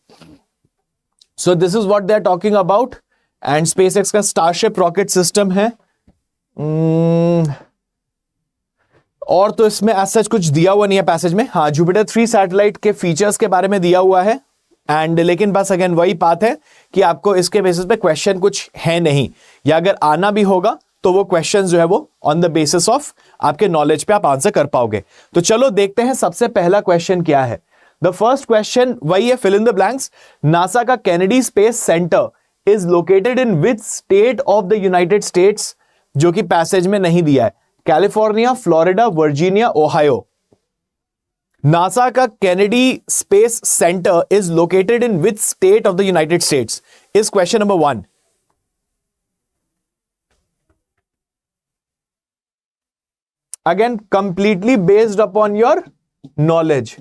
so this is what they are talking about. And SpaceX का स्टारशिप रॉकेट सिस्टम है। और तो इसमें एज सच कुछ दिया हुआ नहीं है पैसेज में। हाँ, जुपिटर 3 सैटेलाइट के फीचर्स के बारे में दिया हुआ है। एंड लेकिन बस अगेन वही बात है कि आपको इसके बेसिस पे क्वेश्चन कुछ है नहीं, या अगर आना भी होगा तो वो क्वेश्चन जो है वो ऑन द बेसिस ऑफ आपके नॉलेज पे आप आंसर कर पाओगे। तो चलो देखते हैं सबसे पहला क्वेश्चन क्या है। द फर्स्ट क्वेश्चन वही है, fill in the blanks. NASA का Kennedy space centre is located in which state of the United States? जो कि पैसेज में नहीं दिया है? California, Florida, Virginia, Ohio. NASA का Kennedy space centre is located in which state of the United States? Is question number 1। Again completely based upon your knowledge.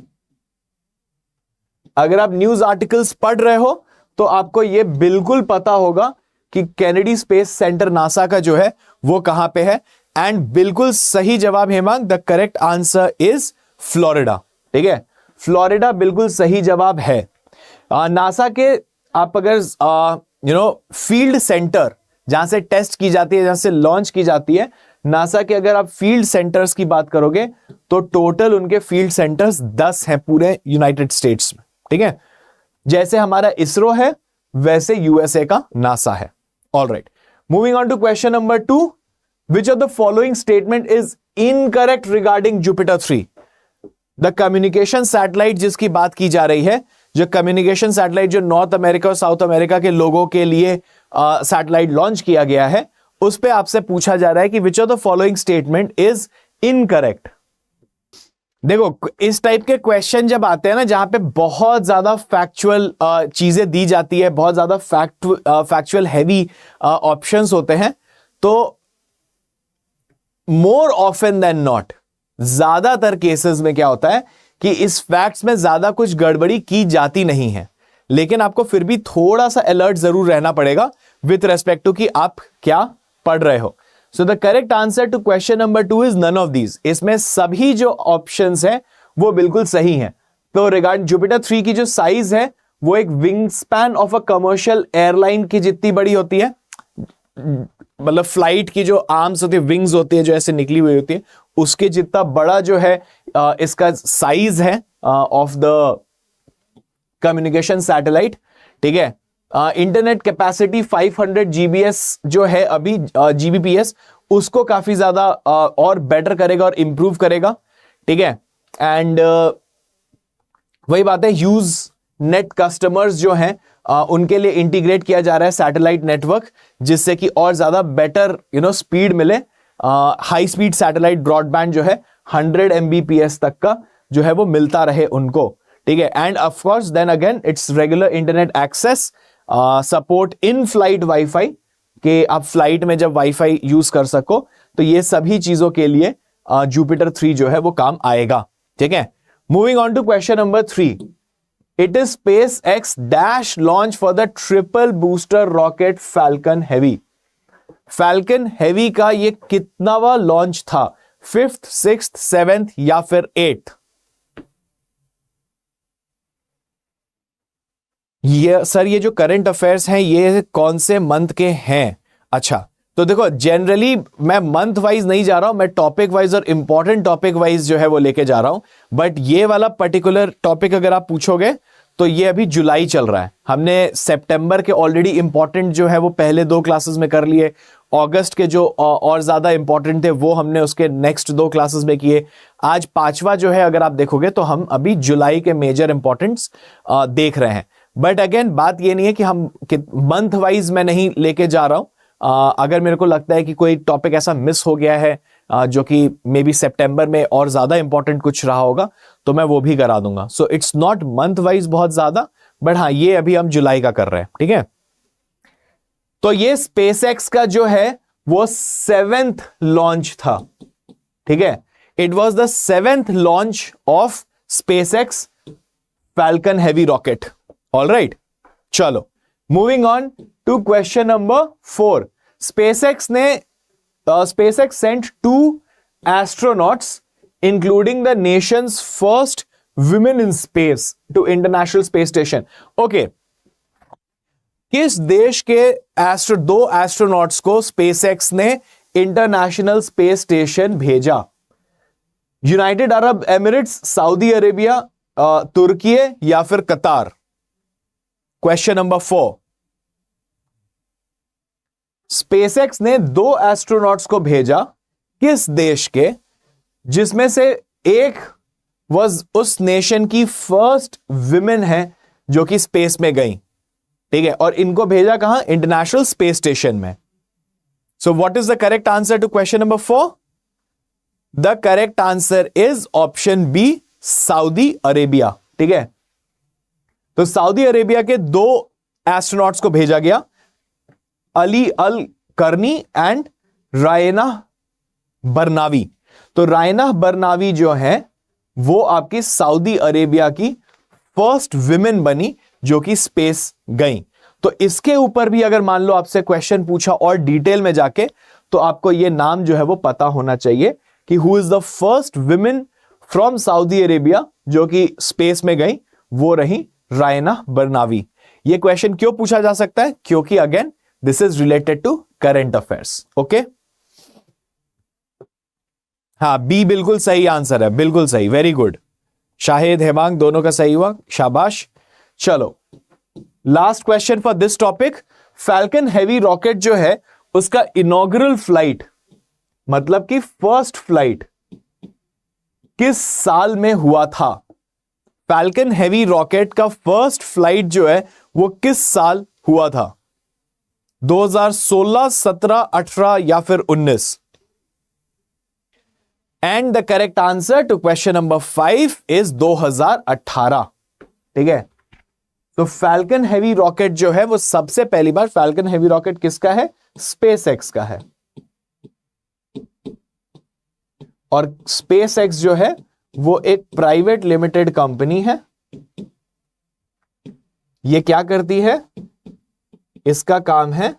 अगर आप न्यूज आर्टिकल्स पढ़ रहे हो तो आपको यह बिल्कुल पता होगा कि केनेडी स्पेस सेंटर नासा का जो है वो कहां पे है। एंड बिल्कुल सही जवाब Hemang, the correct answer is Florida. ठीक है, फ्लोरिडा बिल्कुल सही जवाब है। नासा के आप अगर फील्ड सेंटर जहां से टेस्ट की जाती है, जहां से लॉन्च की जाती है, नासा के अगर आप फील्ड सेंटर्स की बात करोगे तो टोटल उनके फील्ड सेंटर्स 10 हैं पूरे यूनाइटेड स्टेट्स में। ठीक है, जैसे हमारा इसरो है वैसे यूएसए का नासा है। Alright, moving on to question number 2। Which of the following statement is incorrect regarding Jupiter 3? The communication satellite जिसकी बात की जा रही है, जो कम्युनिकेशन सैटेलाइट जो नॉर्थ अमेरिका और साउथ अमेरिका के लोगों के लिए सैटेलाइट लॉन्च किया गया है, उस पे आपसे पूछा जा रहा है कि विच of the following statement is incorrect. देखो, इस टाइप के क्वेश्चन जब आते हैं ना, जहां पे बहुत ज्यादा फैक्चुअल चीजें दी जाती है, बहुत ज्यादा फैक्चुअल हैवी ऑप्शंस होते हैं, तो मोर ऑफन देन नॉट, ज्यादातर केसेस में क्या होता है कि इस फैक्ट्स में ज्यादा कुछ गड़बड़ी की जाती नहीं है, लेकिन आपको फिर भी थोड़ा सा अलर्ट जरूर रहना पड़ेगा विथ रेस्पेक्ट टू कि आप क्या पढ़ रहे हो। So the correct answer to question number 2 is none of these. इसमें सभी जो ऑप्शंस हैं वो बिल्कुल सही हैं। तो रिगार्डिंग जुपिटर 3 की जो साइज है वो एक wing span of a commercial airline की जितनी बड़ी होती है, मतलब फ्लाइट की जो आर्म्स होती है, विंग्स होती है जो ऐसे निकली हुई होती है, उसके जितना बड़ा जो है इसका साइज है ऑफ द कम्युनिकेशन सैटेलाइट। ठीक है, इंटरनेट कैपेसिटी 500 GBS जो है अभी GBPS, उसको काफी ज्यादा और बेटर करेगा और इंप्रूव करेगा। ठीक है, एंड वही बात है, यूज नेट कस्टमर्स जो हैं उनके लिए इंटीग्रेट किया जा रहा है सैटेलाइट नेटवर्क, जिससे कि और ज्यादा बेटर स्पीड मिले। हाई स्पीड सैटेलाइट ब्रॉडबैंड जो है 100 Mbps तक का जो है वो मिलता रहे उनको। ठीक है, and of course then again it's regular internet access, support in flight wifi, कि आप फ्लाइट में जब वाईफाई यूज कर सको, तो ये सभी चीजों के लिए जुपिटर 3 जो है वो काम आएगा। ठीक है, moving on to question number 3। It is SpaceX dash launch for the triple booster rocket Falcon Heavy. Falcon Heavy का ये कितनावा लॉन्च था? 5th, 6th, 7th या फिर 8th? ये सर, ये जो करंट अफेयर्स हैं ये कौन से मंथ के हैं? अच्छा, तो देखो जनरली मैं मंथ वाइज नहीं जा रहा हूं, मैं टॉपिक वाइज और इंपॉर्टेंट टॉपिक वाइज जो है वो लेके जा रहा हूं। बट ये वाला पर्टिकुलर टॉपिक अगर आप पूछोगे तो ये अभी जुलाई चल रहा है। हमने सितंबर के ऑलरेडी इंपॉर्टेंट जो है वो पहले 2 क्लासेस में कर लिए, अगस्त के जो और ज्यादा इंपॉर्टेंट थे वो हमने उसके नेक्स्ट 2 क्लासेस में किए। आज 5वां जो है अगर आप देखोगे तो हम अभी जुलाई के मेजर इंपॉर्टेंट्स देख रहे हैं। बट अगेन बात ये नहीं है कि हम मंथ वाइज मैं नहीं लेके जा रहा हूं। अगर मेरे को लगता है कि कोई टॉपिक ऐसा मिस हो गया है जो कि मे बी सितंबर में और ज्यादा इंपॉर्टेंट कुछ रहा होगा, तो मैं वो भी करा दूंगा। So it's not month wise बहुत ज्यादा, बट हाँ ये अभी हम जुलाई का कर रहे हैं। ठीक है, तो ये SpaceX का जो है वो 7th लॉन्च था। ठीक है, it was the 7th launch of SpaceX Falcon Heavy rocket. All right, चलो moving on to question number 4। SpaceX sent 2 astronauts including the nation's first women in space to International Space Station. Okay, किस देश के 2 एस्ट्रोनॉट्स को SpaceX ने इंटरनेशनल स्पेस स्टेशन भेजा? United Arab Emirates, Saudi Arabia, तुर्की या फिर कतार? Question number 4। SpaceX ने 2 एस्ट्रोनॉट्स को भेजा किस देश के, जिसमें से एक वॉज उस नेशन की फर्स्ट विमेन है जो कि स्पेस में गई। ठीक है, और इनको भेजा कहां? इंटरनेशनल स्पेस स्टेशन में। So what is the correct answer to question number 4? The correct answer is option B, Saudi Arabia. ठीक है, तो सऊदी अरेबिया के 2 एस्ट्रोनॉट्स को भेजा गया, अली अल करनी एंड रायना बरनावी. तो रायना बरनावी जो है वो आपकी सऊदी अरेबिया की फर्स्ट विमेन बनी जो कि स्पेस गई. तो इसके ऊपर भी अगर मान लो आपसे क्वेश्चन पूछा और डिटेल में जाके, तो आपको ये नाम जो है वो पता होना चाहिए कि who is the first women from Saudi Arabia जो कि स्पेस में गई, वो रही रायना बरनावी. ये क्वेश्चन क्यों पूछा जा सकता है? क्योंकि again this is related to current affairs. Okay, हाँ, बी बिल्कुल सही आंसर है, बिल्कुल सही, वेरी गुड. शाहिद, हेमांग दोनों का सही हुआ, शाबाश. चलो, last question for this topic. Falcon Heavy rocket जो है उसका इनॉग्रल फ्लाइट, मतलब कि फर्स्ट फ्लाइट किस साल में हुआ था? फैल्कन हेवी रॉकेट का फर्स्ट फ्लाइट जो है वो किस साल हुआ था? 2016, 17, 18 या फिर 19? And the correct answer to question number 5 is 2018. ठीक है, तो फैल्कन हेवी रॉकेट जो है वो सबसे पहली बार, फैल्कन हेवी रॉकेट किसका है? स्पेस एक्स का है. और स्पेस एक्स जो है वो एक प्राइवेट लिमिटेड कंपनी है. ये क्या करती है? इसका काम है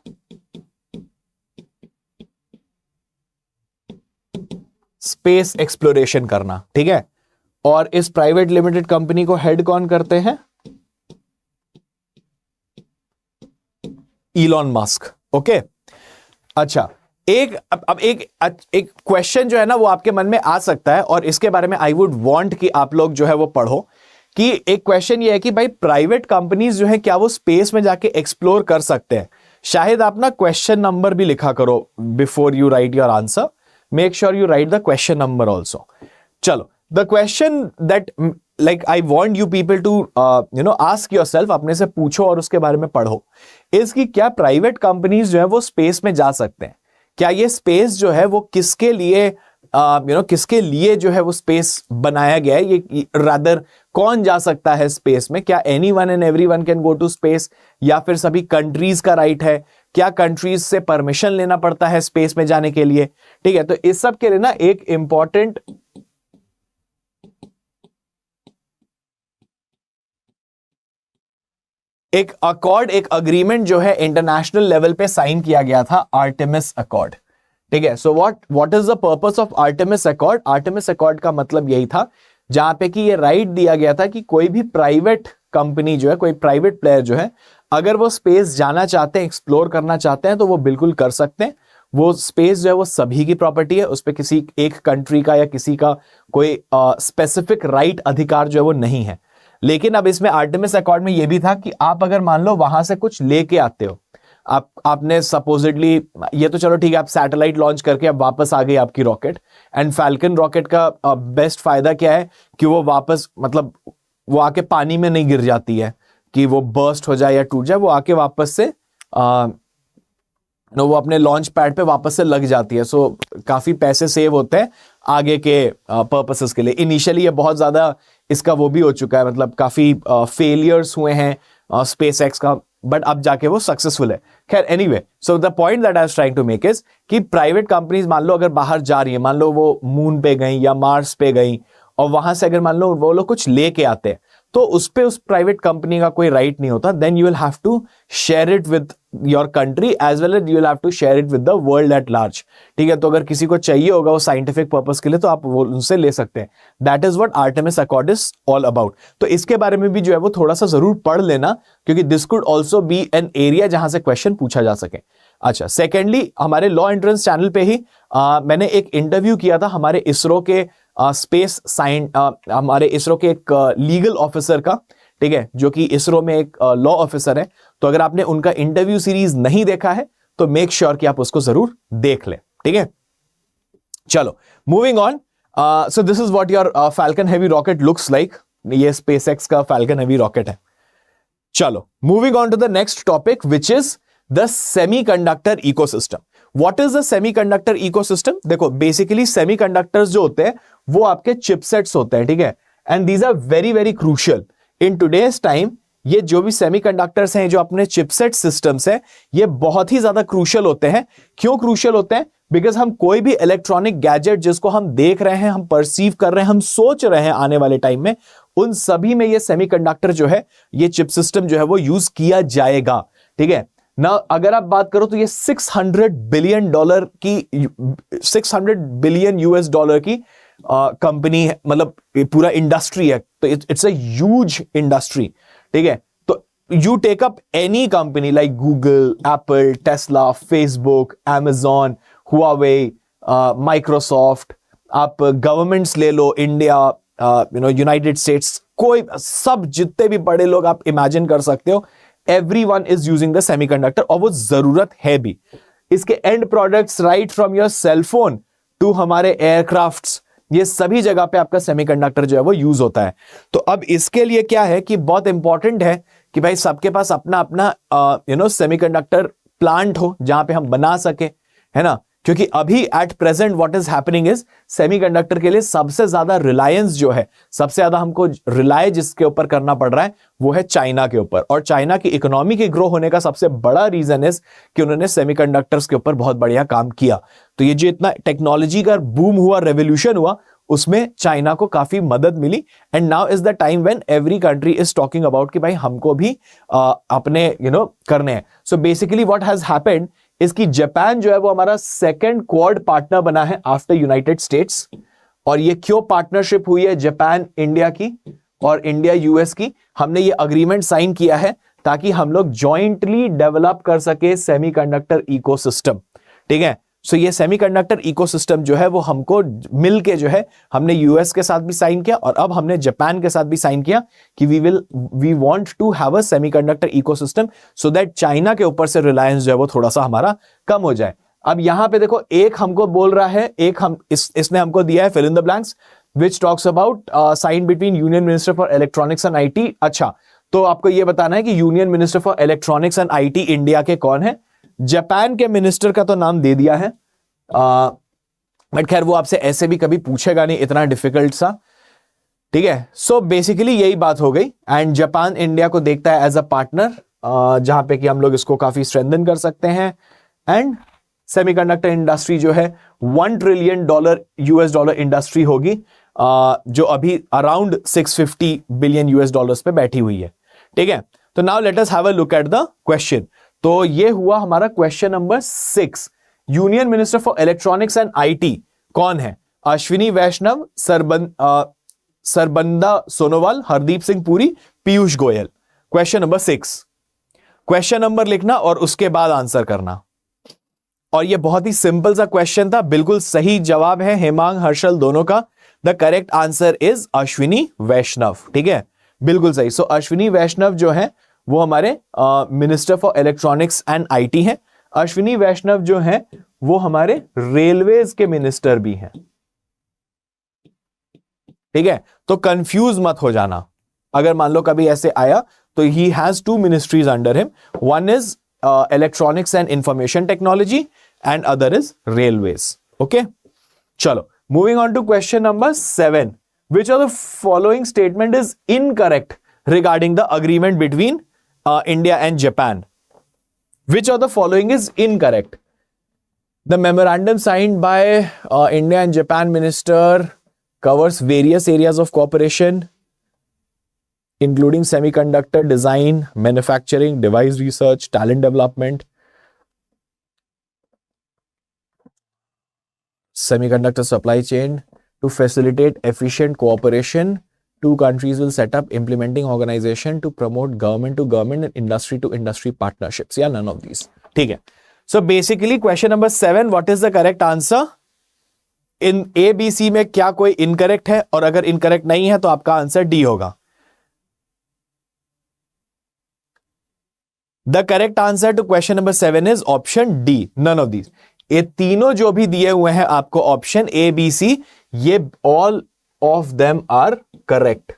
स्पेस एक्सप्लोरेशन करना. ठीक है, और इस प्राइवेट लिमिटेड कंपनी को हेड कौन करते हैं? Elon Musk. ओके, अच्छा, अब एक क्वेश्चन जो है ना वो आपके मन में आ सकता है, और इसके बारे में आई वुड वांट कि आप लोग जो है वो पढ़ो. कि एक क्वेश्चन ये है कि भाई प्राइवेट कंपनीज जो है क्या वो स्पेस में जाके एक्सप्लोर कर सकते हैं? शायद आप ना क्वेश्चन नंबर भी लिखा करो before you write your answer. Make sure you write the question number also. चलो, the question that like I want you people to ask yourself, अपने से पूछो और उसके बारे में पढ़ो, इसकी क्या प्राइवेट कंपनीज जो है वो स्पेस में जा सकते हैं? क्या ये स्पेस जो है वो किसके लिए किसके लिए जो है वो स्पेस बनाया गया है? ये रादर कौन जा सकता है स्पेस में? क्या anyone and everyone can go to space, या फिर सभी कंट्रीज का राइट है? क्या कंट्रीज से परमिशन लेना पड़ता है स्पेस में जाने के लिए? ठीक है, तो इस सब के लिए ना एक इंपॉर्टेंट एक अकॉर्ड, एक अग्रीमेंट जो है इंटरनेशनल लेवल पे साइन किया गया था, आर्टेमिस अकॉर्ड. ठीक है, सो what is the purpose of Artemis accord? Artemis accord का मतलब यही था जहां पे कि ये राइट दिया गया था कि कोई भी प्राइवेट कंपनी जो है, कोई प्राइवेट प्लेयर जो है, अगर वो स्पेस जाना चाहते हैं, एक्सप्लोर करना चाहते हैं, तो वो बिल्कुल कर सकते हैं. वो स्पेस जो है वो सभी की प्रॉपर्टी है, उस पर किसी एक कंट्री का या किसी का कोई स्पेसिफिक राइट, अधिकार जो है वो नहीं है. लेकिन अब इसमें आर्टेमिस अकॉर्ड में यह भी था कि आप अगर मान लो वहां से कुछ लेके आते हो, आपने सपोजिटली, ये तो चलो ठीक है, आप सैटेलाइट लॉन्च करके अब वापस आ गई आपकी रॉकेट. एंड फैल्कन रॉकेट का बेस्ट फायदा क्या है कि वो वापस, मतलब वो आके पानी में नहीं गिर जाती है कि वो बर्स्ट हो जाए या टूट जाए. वो आके वापस से वो अपने लॉन्च पैड पे वापस से लग जाती है. सो काफी पैसे सेव होते हैं आगे के पर्पसेस के लिए. इनिशियली ये बहुत ज्यादा इसका वो भी हो चुका है, मतलब काफी फेलियर्स हुए हैं स्पेस एक्स का, बट अब जाके वो सक्सेसफुल है. खैर, anyway, so the point that I was trying to make is कि प्राइवेट कंपनीज मान लो अगर बाहर जा रही है, मान लो वो मून पे गई या मार्स पे गई, और वहां से अगर मान लो वो लोग कुछ लेके आते हैं, तो उस पे उस प्राइवेट कंपनी का कोई राइट नहीं होता. Then you will have to share it with your country as well as you will have to share it with the world at large. ठीक है, तो अगर किसी को चाहिए होगा वो साइंटिफिक पर्पस के लिए, तो आप वो उनसे ले सकते हैं. That is what Artemis accord is all about. तो इसके बारे में भी जो है वो थोड़ा सा जरूर पढ़ लेना, क्योंकि this could also be an area जहां से क्वेश्चन पूछा जा सके. अच्छा, सेकेंडली, हमारे लॉ एंट्रेंस चैनल पे ही मैंने एक इंटरव्यू किया था हमारे इसरो के स्पेस साइंस, हमारे इसरो के एक लीगल ऑफिसर का. ठीक है, जो कि इसरो में एक लॉ ऑफिसर है. तो अगर आपने उनका इंटरव्यू सीरीज नहीं देखा है तो मेक श्योर कि आप उसको जरूर देख लें. ठीक है, चलो moving on. So this is what your Falcon Heavy rocket looks like. ये स्पेसएक्स का फैल्कन हेवी रॉकेट है. चलो moving on to the next topic, which is the semiconductor ecosystem. What is the semiconductor ecosystem? देखो बेसिकली सेमीकंडक्टर्स जो होते हैं वो आपके चिपसेट्स होते हैं, ठीक है, and these are very very crucial in today's time. ये जो भी सेमीकंडक्टर्स हैं, जो अपने चिपसेट सिस्टम्स हैं, ये बहुत ही ज्यादा क्रूशियल होते हैं। क्यों क्रूशियल होते हैं? बिकॉज हम कोई भी इलेक्ट्रॉनिक गैजेट जिसको हम देख रहे हैं, हम परसीव कर रहे हैं, हम सोच रहे हैं आने वाले टाइम में, उन सभी में ये सेमीकंडक्टर जो है, ये चिप सिस्टम जो है वो यूज किया जाएगा, ठीक है ना। अगर आप बात करो तो ये $600 बिलियन की, $600 बिलियन US की कंपनी है, मतलब पूरा इंडस्ट्री है, तो इट्स अ ह्यूज इंडस्ट्री, ठीक है। तो you take up any company like Google, Apple, Tesla, Facebook, Amazon, Huawei, Microsoft, आप गवर्नमेंट्स ले लो, इंडिया, यूनाइटेड स्टेट्स, कोई सब जितने भी बड़े लोग आप इमेजिन कर सकते हो, everyone is using the semiconductor, और वो जरूरत है भी। इसके end products right from your cell phone to हमारे एयरक्राफ्ट्स, ये सभी जगह पे आपका सेमीकंडक्टर जो है वो यूज होता है। तो अब इसके लिए क्या है कि बहुत इंपॉर्टेंट है कि भाई सबके पास अपना अपना सेमीकंडक्टर प्लांट हो जहां पे हम बना सके, है ना। क्योंकि अभी at present what is happening is, semiconductor के लिए सबसे ज्यादा रिलायंस जो है, सबसे ज्यादा हमको रिलाय जिसके ऊपर करना पड़ रहा है वो है चाइना के ऊपर। और चाइना की इकोनॉमी के ग्रो होने का सबसे बड़ा रीजन इज कि उन्होंने सेमीकंडक्टर्स के ऊपर बहुत बढ़िया काम किया। तो ये जो इतना टेक्नोलॉजी का बूम हुआ, रेवोल्यूशन हुआ, उसमें चाइना को काफी मदद मिली। And now is the time when every country is talking about कि भाई हमको भी अपने करने हैं। So basically what has happened इसकी जापान जो है वो हमारा सेकंड क्वाड पार्टनर बना है आफ्टर यूनाइटेड स्टेट्स। और ये क्यों पार्टनरशिप हुई है जापान इंडिया की और इंडिया यूएस की? हमने ये अग्रीमेंट साइन किया है ताकि हम लोग जॉइंटली डेवलप कर सके सेमीकंडक्टर इकोसिस्टम, ठीक है। सो ये सेमीकंडक्टर इकोसिस्टम जो है वो हमको मिलके जो है, हमने यूएस के साथ भी साइन किया और अब हमने जापान के साथ भी साइन किया कि we want to have a semiconductor ecosystem so that China के ऊपर से रिलायंस जो है वो थोड़ा सा हमारा कम हो जाए। अब यहां पे देखो, एक हमको बोल रहा है, एक इसने हमको दिया है fill in the blanks which talks about sign between union minister for electronics and IT. अच्छा, तो आपको यह बताना है कि union minister for electronics and IT India के कौन है। जापान के मिनिस्टर का तो नाम दे दिया है, बट खैर वो आपसे ऐसे भी कभी पूछेगा नहीं, इतना डिफिकल्ट सा, ठीक है। सो बेसिकली यही बात हो गई। एंड जापान इंडिया को देखता है एज अ पार्टनर, जहां पे कि हम लोग इसको काफी स्ट्रेंथन कर सकते हैं। एंड सेमीकंडक्टर इंडस्ट्री जो है $1 ट्रिलियन US इंडस्ट्री होगी, जो अभी अराउंड $650 बिलियन US पे बैठी हुई है, ठीक है। तो now let us have a look at the question. तो ये हुआ हमारा question number 6। Union minister for electronics and IT कौन है? Ashwini Vaishnaw, Sarbananda Sonowal, Hardeep Singh Puri, Piyush Goyal. Question number 6, question number लिखना और उसके बाद आंसर करना। और ये बहुत ही सिंपल सा क्वेश्चन था, बिल्कुल सही जवाब है हेमांग हर्षल दोनों का। The correct answer is Ashwini Vaishnaw, ठीक है, बिल्कुल सही। सो अश्विनी वैष्णव जो है वो हमारे minister for electronics and IT है। अश्विनी वैष्णव जो है वो हमारे रेलवेज के मिनिस्टर भी हैं, ठीक है। तो कंफ्यूज मत हो जाना, अगर मान लो कभी ऐसे आया तो he has 2 ministries under him, one is electronics and information technology and other is railways, okay. चलो, moving on to question number 7। Which of the following statement is incorrect regarding the agreement between India and Japan? Which of the following is incorrect? The memorandum signed by India and Japan minister covers various areas of cooperation, including semiconductor design, manufacturing, device research, talent development, semiconductor supply chain. To facilitate efficient cooperation, 2 countries will set up implementing organization to promote government to government and industry to industry partnerships. Yeah, none of these. ठीक है. So basically question number 7, what is the correct answer? In A, B, C में क्या कोई incorrect है? और अगर incorrect नहीं है तो आपका आंसर D होगा. The correct answer to question number 7 is option D, none of these. ये तीनों जो भी दिए हुए हैं आपको ऑप्शन A, B, C, ये all of them are correct.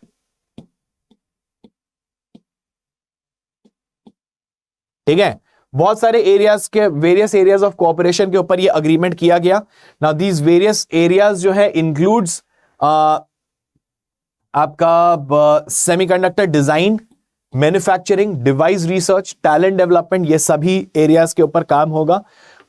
ठीक है, बहुत सारे एरियाज के वेरियस एरियाज ऑफ कोऑपरेशन के ऊपर ये अग्रीमेंट किया गया। नाउ दीज वेरियस एरियाज जो है इंक्लूड्स आपका semiconductor design, manufacturing, device research, talent development, ये सभी एरियाज के ऊपर काम होगा।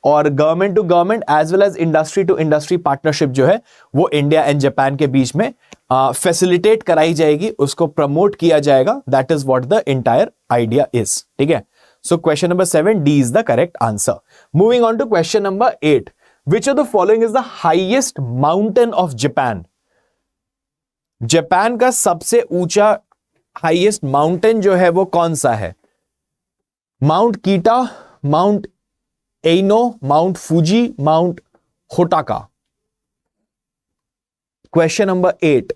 और government to government as well as industry to industry partnership जो है वो इंडिया एंड जापान के बीच में फैसिलिटेट कराई जाएगी, उसको प्रमोट किया जाएगा। That is what the entire idea is. ठीक है, so question number 7 D is the correct answer. Moving on to question number 8, which of the following is the highest mountain of Japan? Japan का सबसे ऊंचा हाईएस्ट माउंटेन जो है वो कौन सा है? Mount Kita, Mount Aino, Mount Fuji, Mount Hotaka? Question number 8,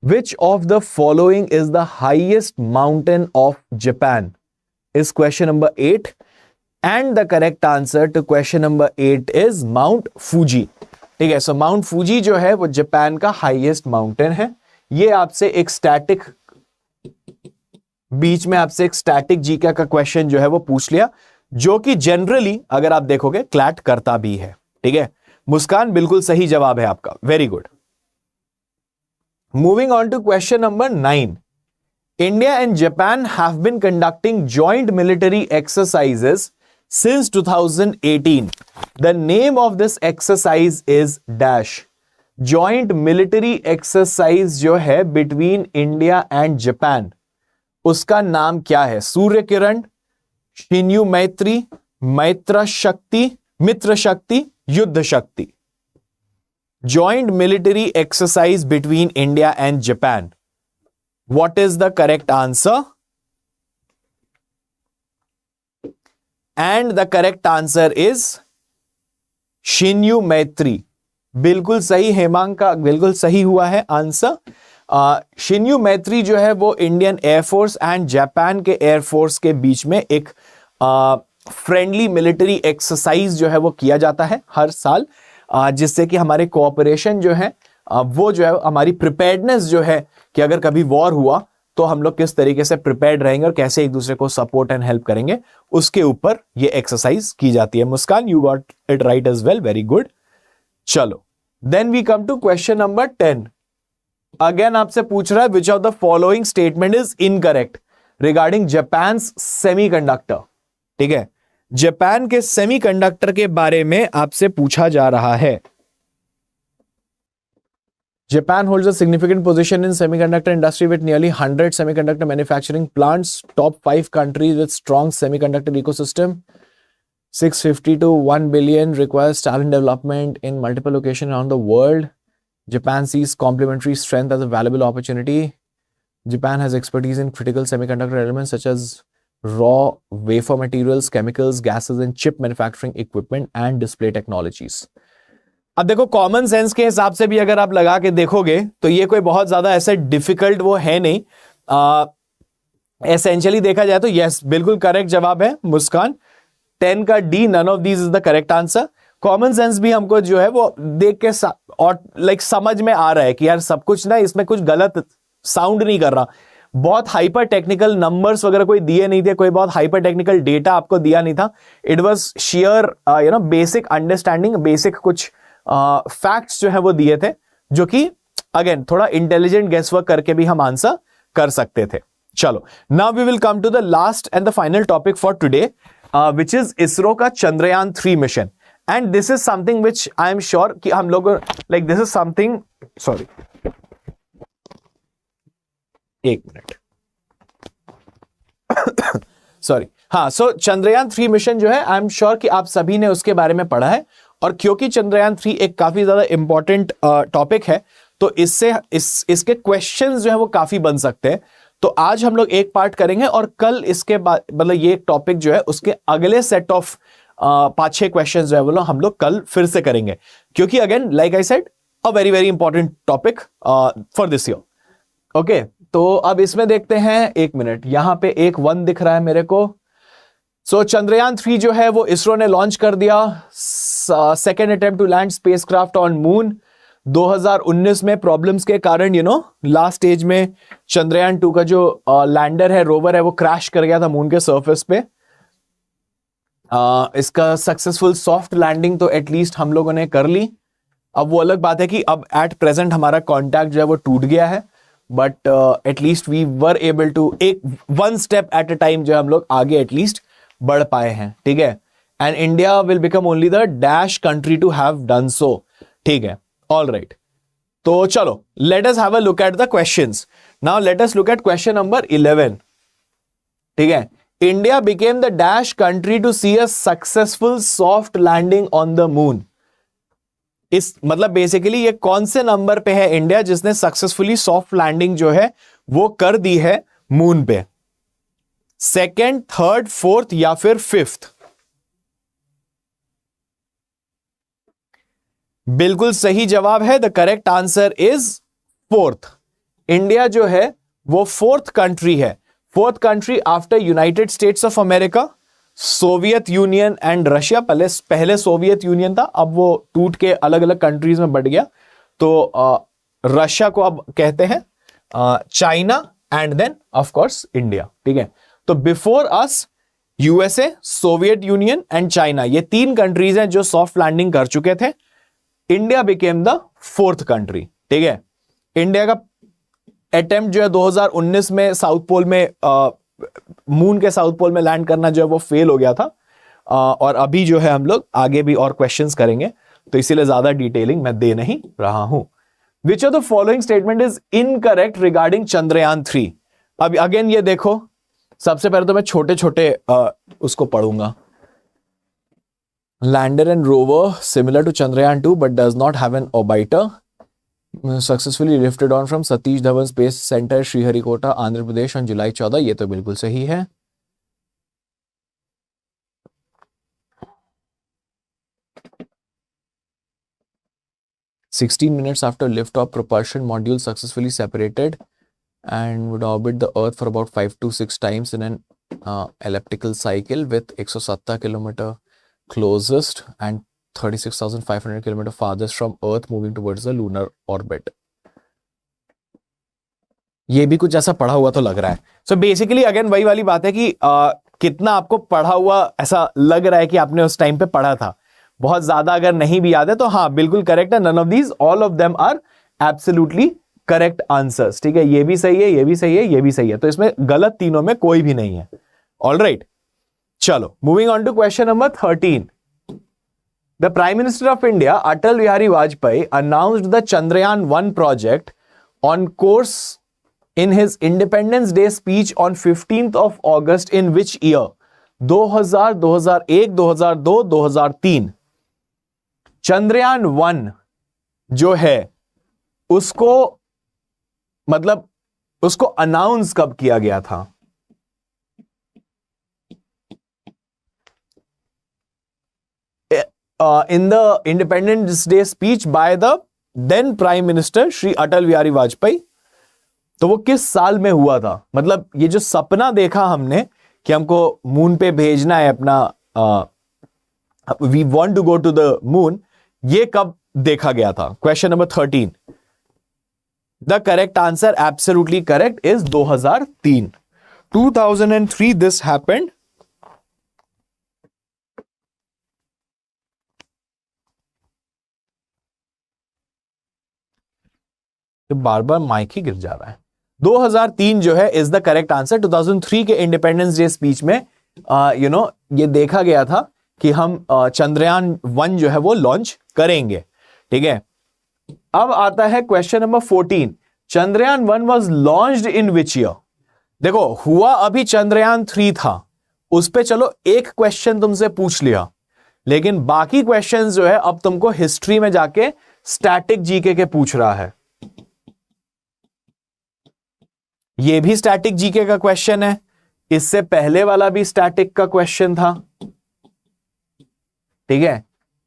which of the following is the highest mountain of Japan? Is question number 8, and the correct answer to question number 8 is Mount Fuji. ठीक है, सो माउंट फूजी जो है वो जापान का हाईएस्ट माउंटेन है। ये आपसे एक स्टैटिक, बीच में आपसे एक स्टैटिक जीके का क्वेश्चन जो है वो पूछ लिया, जो कि जनरली अगर आप देखोगे क्लैट करता भी है। ठीक है, मुस्कान बिल्कुल सही जवाब है आपका, very good. Moving on to question number 9, India and Japan have been conducting joint military exercises since 2018. The name of this exercise is dash. Joint military exercise जो है between India and Japan, उसका नाम क्या है? सूर्य किरण, शिन्यू मैत्री, मैत्र शक्ति, मित्र शक्ति, युद्ध शक्ति। Joint military exercise between India and Japan. What is the correct answer? And the correct answer is Shinyuu मैत्री। बिल्कुल सही, हेमांग का बिल्कुल सही हुआ है आंसर। शिन्यू मैत्री जो है वो इंडियन एयरफोर्स एंड जापान के एयरफोर्स के बीच में एक फ्रेंडली मिलिट्री एक्सरसाइज जो है वो किया जाता है हर साल, जिससे कि हमारे कोऑपरेशन जो है वो जो है हमारी प्रिपेयर्डनेस जो है कि अगर कभी वॉर हुआ तो हम लोग किस तरीके से प्रिपेयर्ड रहेंगे और कैसे एक दूसरे को सपोर्ट एंड हेल्प करेंगे, उसके ऊपर ये एक्सरसाइज की जाती है। Muskan, you got it right as well, very good. चलो, then we come to question number 10। Again आपसे पूछ रहा है which of the following statement is incorrect regarding Japan semiconductor. ठीक है, जापान के सेमीकंडक्टर के बारे में आपसे पूछा जा रहा है। Japan holds a significant position in semiconductor industry with nearly 100 semiconductor manufacturing plants. Top 5 countries with strong semiconductor ecosystem. 650 to 1 billion requires talent development in multiple locations around the world. Japan sees complementary strength as a valuable opportunity. Japan has expertise in critical semiconductor elements such as raw wafer materials, chemicals, gases, and chip manufacturing equipment and display technologies. अब देखो, कॉमन सेंस के हिसाब से भी अगर आप लगा के देखोगे तो ये कोई बहुत ज्यादा ऐसे डिफिकल्ट वो है नहीं। एसेंशियली देखा जाए तो यस, बिल्कुल करेक्ट जवाब है मुस्कान। 10 का D, none of these is the correct answer. Common sense भी हमको जो है वो देख के और लाइक समझ में आ रहा है कि यार सब कुछ ना, इसमें कुछ गलत साउंड नहीं कर रहा। बहुत हाइपर टेक्निकल नंबर्स वगैरह कोई दिए नहीं थे, कोई बहुत हाइपर टेक्निकल डेटा आपको दिया नहीं था। It was share basic understanding, basic कुछ फैक्ट्स जो है वो दिए थे, जो कि अगेन थोड़ा इंटेलिजेंट गेसवर्क करके भी हम आंसर कर सकते थे। चलो, now we will come to the last and the final topic for today, which is ISRO का Chandrayaan 3 mission. And this is something which I am sure कि हम लोग like this is something, sorry एक मिनट, सॉरी, हाँ, सो चंद्रयान 3 मिशन जो है आई एम श्योर कि आप सभी ने उसके बारे में पढ़ा है। और क्योंकि चंद्रयान 3 एक काफी ज्यादा इंपॉर्टेंट टॉपिक है, तो इससे इसके क्वेश्चंस जो है वो काफी बन सकते हैं। तो आज हम लोग एक पार्ट करेंगे और कल इसके बाद, मतलब ये टॉपिक जो है उसके अगले सेट ऑफ 5-6 क्वेश्चंस जो है वो हम लोग कल फिर से करेंगे, क्योंकि again like I said a very very important topic for this year. Okay, तो अब इसमें देखते हैं, एक मिनट, यहां पे एक 1 दिख रहा है मेरे को। सो चंद्रयान 3 जो है वो इसरो ने लॉन्च कर दिया, second attempt to land spacecraft on moon. 2019 में प्रॉब्लम्स के कारण लास्ट स्टेज में चंद्रयान 2 का जो लैंडर है, रोवर है, वो क्रैश कर गया था मून के सरफेस पे। इसका सक्सेसफुल सॉफ्ट लैंडिंग तो एटलीस्ट हम लोगों ने कर ली। अब वो अलग बात है कि अब एट प्रेजेंट हमारा कॉन्टैक्ट जो है वो टूट गया है, but at least we were able to एक one step at a time जो हम लोग आगे एटलीस्ट बढ़ पाए हैं। ठीक है, and India will become only the dash country to have done so. ठीक है, ऑल राइट। तो चलो let us have a look at the questions. Now let us look at question number 11। ठीक है, India became the dash country to see a successful soft landing on the moon. इस मतलब बेसिकली ये कौन से नंबर पे है इंडिया जिसने सक्सेसफुली सॉफ्ट लैंडिंग जो है वो कर दी है मून पे? सेकेंड, थर्ड, फोर्थ या फिर फिफ्थ? बिल्कुल सही जवाब है, the correct answer is fourth. India जो है वो फोर्थ कंट्री है, fourth country after United States of America, Soviet Union and Russia. पहले सोवियत यूनियन था, अब वो टूट के अलग अलग कंट्रीज में बट गया। तो रशिया को अब कहते हैं China and then of course India. ठीक है, तो before us USA, Soviet Union and China, ये तीन कंट्रीज हैं जो सॉफ्ट लैंडिंग कर चुके थे। India became the fourth country. ठीक है, इंडिया का अटेम्प्ट जो है 2019 में साउथ पोल में मून के साउथ पोल में लैंड करना जो है वो फेल हो गया था। और अभी जो है हम लोग आगे भी और क्वेश्चंस करेंगे, तो इसीलिए ज्यादा डिटेलिंग मैं दे नहीं रहा हूं। विच of the following statement is incorrect regarding Chandrayaan 3? अब अगेन ये देखो, सबसे पहले तो मैं छोटे छोटे उसको पढ़ूंगा। Lander and rover similar to Chandrayaan 2 but does not have an orbiter, successfully lifted on from Satish Dhawan space centre Sriharikota Andhra Pradesh on July 14। ये तो बिल्कुल सही है। "16 minutes after liftoff, propulsion module successfully separated and would orbit the Earth for about 5 to 6 times in an elliptical cycle with 170 kilometer closest and 36,500 kilometer farthest from Earth, moving towards the lunar orbit." ये भी कुछ ऐसा पढ़ा हुआ तो लग रहा है। सो बेसिकली अगेन वही वाली बात है कि कितना आपको पढ़ा हुआ ऐसा लग रहा है कि आपने उस टाइम पे पढ़ा था। बहुत ज्यादा अगर नहीं भी याद है तो हाँ बिल्कुल करेक्ट है। None of these, all of them are absolutely correct answers. ठीक है, ये भी सही है, ये भी सही है, ये भी सही है, तो इसमें गलत तीनों में कोई भी नहीं है। ऑल राइट, चलो moving on to question number 13। The prime minister of India Atal Bihari Vajpayee announced the Chandrayaan 1 project on course in his Independence Day speech on 15th of August in which year? 2000, 2001, 2002, 2003। Chandrayaan 1 जो है उसको मतलब उसको अनाउंस कब किया गया था? In the Independence Day speech by the then Prime Minister Shri Atal Bihari Vajpayee. तो वो किस साल में हुआ था? मतलब ये जो सपना देखा हमने कि हमको मून पे भेजना है अपना, we want to go to the moon, ये कब देखा गया था? Question number 13। The correct answer, absolutely correct, is 2003। 2003 this happened. बार बार माइक ही गिर जा रहा है। 2003 जो है इज द करेक्ट आंसर। 2003 के इंडिपेंडेंस डे स्पीच में ये देखा गया था कि हम चंद्रयान 1 जो है वो लॉन्च करेंगे। ठीक है, अब आता है question number 14। Chandrayaan 1 was launched in which year? देखो हुआ अभी चंद्रयान 3 था, उस पे चलो एक क्वेश्चन तुमसे पूछ लिया, लेकिन बाकी क्वेश्चन जो है अब तुमको हिस्ट्री में जाके स्टैटिक जीके के पूछ रहा है। ये भी स्टैटिक जीके का क्वेश्चन है, इससे पहले वाला भी स्टैटिक का क्वेश्चन था। ठीक है,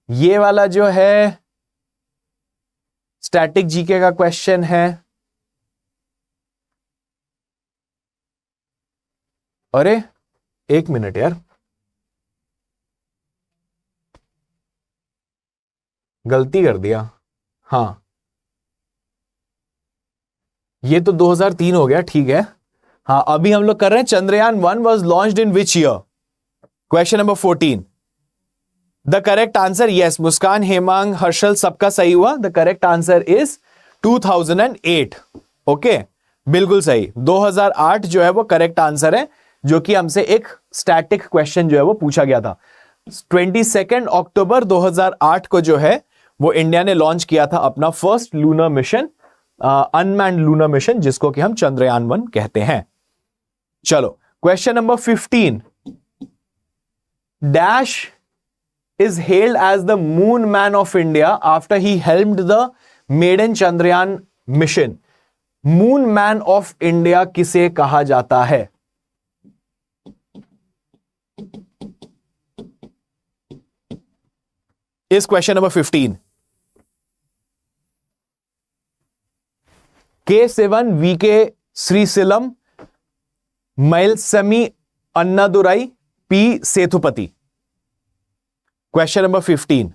ये वाला जो है स्टैटिक जीके का क्वेश्चन है। अरे एक मिनट यार, गलती कर दिया। हाँ ये तो 2003 हो गया, ठीक है। हाँ, अभी हम लोग कर रहे हैं Chandrayaan 1 was launched in which year. Question number 14। The correct answer, yes, Muskan, Hemang, Harshal, सबका सही हुआ। The correct answer is 2008। Okay, बिल्कुल सही। 2008 जो है वो करेक्ट आंसर है, जो कि हमसे एक स्टैटिक क्वेश्चन जो है वो पूछा गया था। 22 अक्टूबर 2008 को जो है वो इंडिया ने लॉन्च किया था अपना first lunar mission, unmanned lunar mission, जिसको कि हम चंद्रयान 1 कहते हैं। चलो, question number 15। Dash is hailed as the moon man of India after he helmed the maiden Chandrayaan mission. Moon man of India किसे कहा जाता है? इस question number 15। K7 VK Srisailam, Mylswamy Annadurai, P Sethupathi. Question number 15।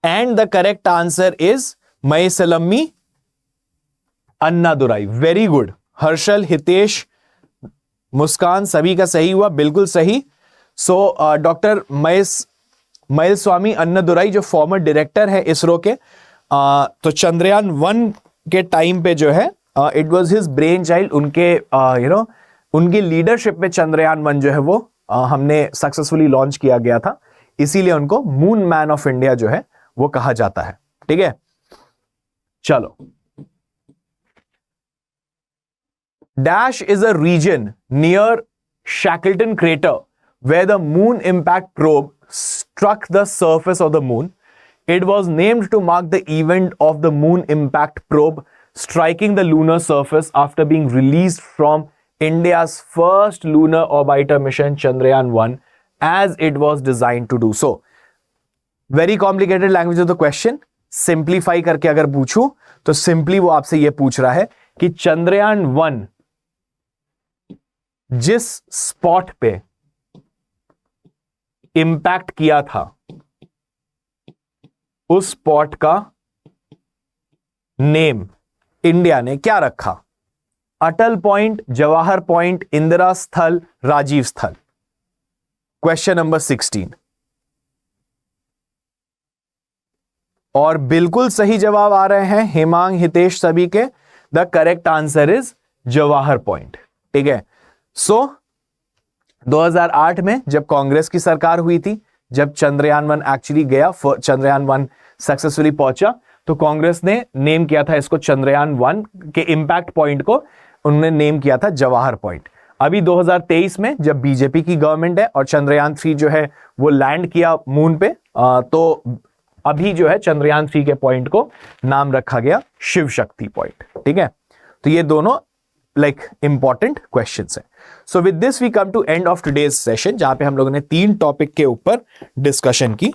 And the correct answer is Mylswamy Annadurai. Very good. Harshal, Hitesh, Muskan, सभी का सही हुआ, बिल्कुल सही। सो डॉक्टर मैलस्वामी अन्नादुराई जो फॉर्मर डायरेक्टर है इसरो के, तो चंद्रयान 1 के टाइम पे जो है it was his brain child. उनके उनकी लीडरशिप में चंद्रयान 1 जो है वो हमने सक्सेसफुली लॉन्च किया गया था, इसीलिए उनको मून मैन ऑफ इंडिया जो है वो कहा जाता है। ठीक है, चलो। Dash is a region near Shackleton crater where the moon impact probe struck the surface of the moon. It was named to mark the event of the moon impact probe striking the lunar surface after being released from India's first lunar orbiter mission Chandrayaan 1, as it was designed to do so. Very complicated language of the question. Simplify करके अगर पूछूं तो simply वो आपसे ये पूछ रहा है कि चंद्रयान 1 जिस स्पॉट पे इंपैक्ट किया था उस स्पॉट का नेम इंडिया ने क्या रखा? अटल पॉइंट, जवाहर पॉइंट, इंदिरा स्थल, राजीव स्थल। Question number 16। और बिल्कुल सही जवाब आ रहे हैं हेमांग, हितेश, सभी के। The correct answer is Jawahar point. ठीक है, सो 2008 में जब कांग्रेस की सरकार हुई थी, जब चंद्रयान 1 एक्चुअली गया, चंद्रयान 1 सक्सेसफुली पहुंचा, तो कांग्रेस ने नेम किया था इसको, चंद्रयान 1 के इंपैक्ट पॉइंट को उन्होंने नेम किया था जवाहर पॉइंट। अभी 2023 में जब बीजेपी की गवर्नमेंट है और चंद्रयान 3 जो है वो लैंड किया मून पे, तो अभी जो है चंद्रयान 3 के पॉइंट को नाम रखा गया शिव शक्ति पॉइंट। ठीक है, तो ये दोनों इंपॉर्टेंट क्वेश्चंस है। So with this we come to end of today's session, जहां पे हम लोगों ने 3 टॉपिक के ऊपर डिस्कशन की।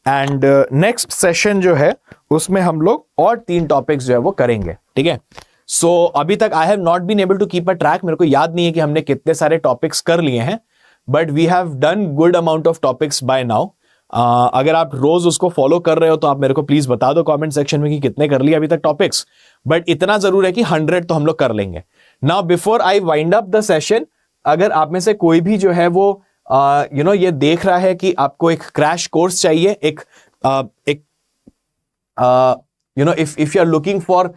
एंड नेक्स्ट सेशन जो है उसमें हम लोग और 3 टॉपिक्स जो है वो करेंगे। ठीक है, सो अभी तक I have not been able to keep a track, मेरे को याद नहीं है कि हमने कितने सारे टॉपिक्स कर लिए हैं, but we have done good amount of topics by now. अगर आप रोज उसको फॉलो कर रहे हो तो आप मेरे को प्लीज बता दो कमेंट सेक्शन में कि कितने कर लिए अभी तक टॉपिक्स, बट इतना जरूर है कि 100 तो हम लोग कर लेंगे। Now before I wind up the session, अगर आप में से कोई भी जो है वो ये देख रहा है कि आपको एक क्रैश कोर्स चाहिए, if you are looking for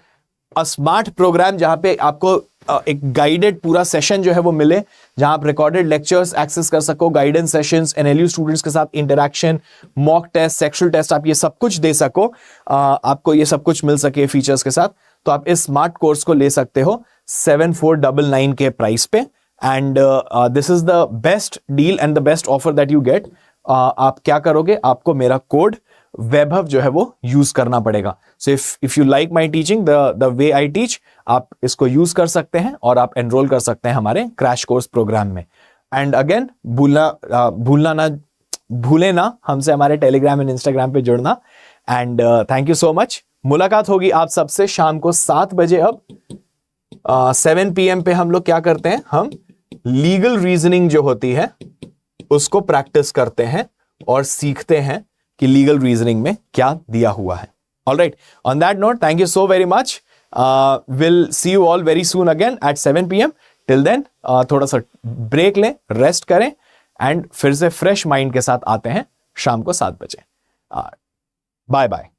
a smart programme जहां पे आपको एक गाइडेड पूरा सेशन जो है वो मिले, जहां आप रिकॉर्डेड लेक्चर्स एक्सेस कर सको, गाइडेंस सेशंस, एनएलयू स्टूडेंट्स के साथ interaction, mock test, sectional test, आप ये सब कुछ दे सको, आपको ये सब कुछ मिल सके फीचर्स के साथ, तो आप इस स्मार्ट कोर्स को ले सकते हो 7499 के प्राइस पे। And this is the best deal and the best offer that you get. आप क्या करोगे, आपको मेरा कोड वैभव जो है वो यूज करना पड़ेगा। So if you like my teaching the way I teach, आप इसको यूज कर सकते हैं और आप एनरोल कर सकते हैं हमारे क्रैश कोर्स प्रोग्राम में। एंड अगेन भूले ना हमसे हमारे टेलीग्राम एंड इंस्टाग्राम पे जुड़ना। And thank you so much. मुलाकात होगी आप सबसे शाम को 7 बजे। अब 7 PM पे हम लोग क्या करते हैं, हम लीगल रीजनिंग जो होती है उसको प्रैक्टिस करते हैं और सीखते हैं कि लीगल रीजनिंग में क्या दिया हुआ है। All right. On that note, thank you so very much. We'll see you all very soon again at 7 p.m. Till then, थोड़ा सा ब्रेक लें, रेस्ट करें एंड फिर से फ्रेश माइंड के साथ आते हैं शाम को 7 बजे. Bye bye.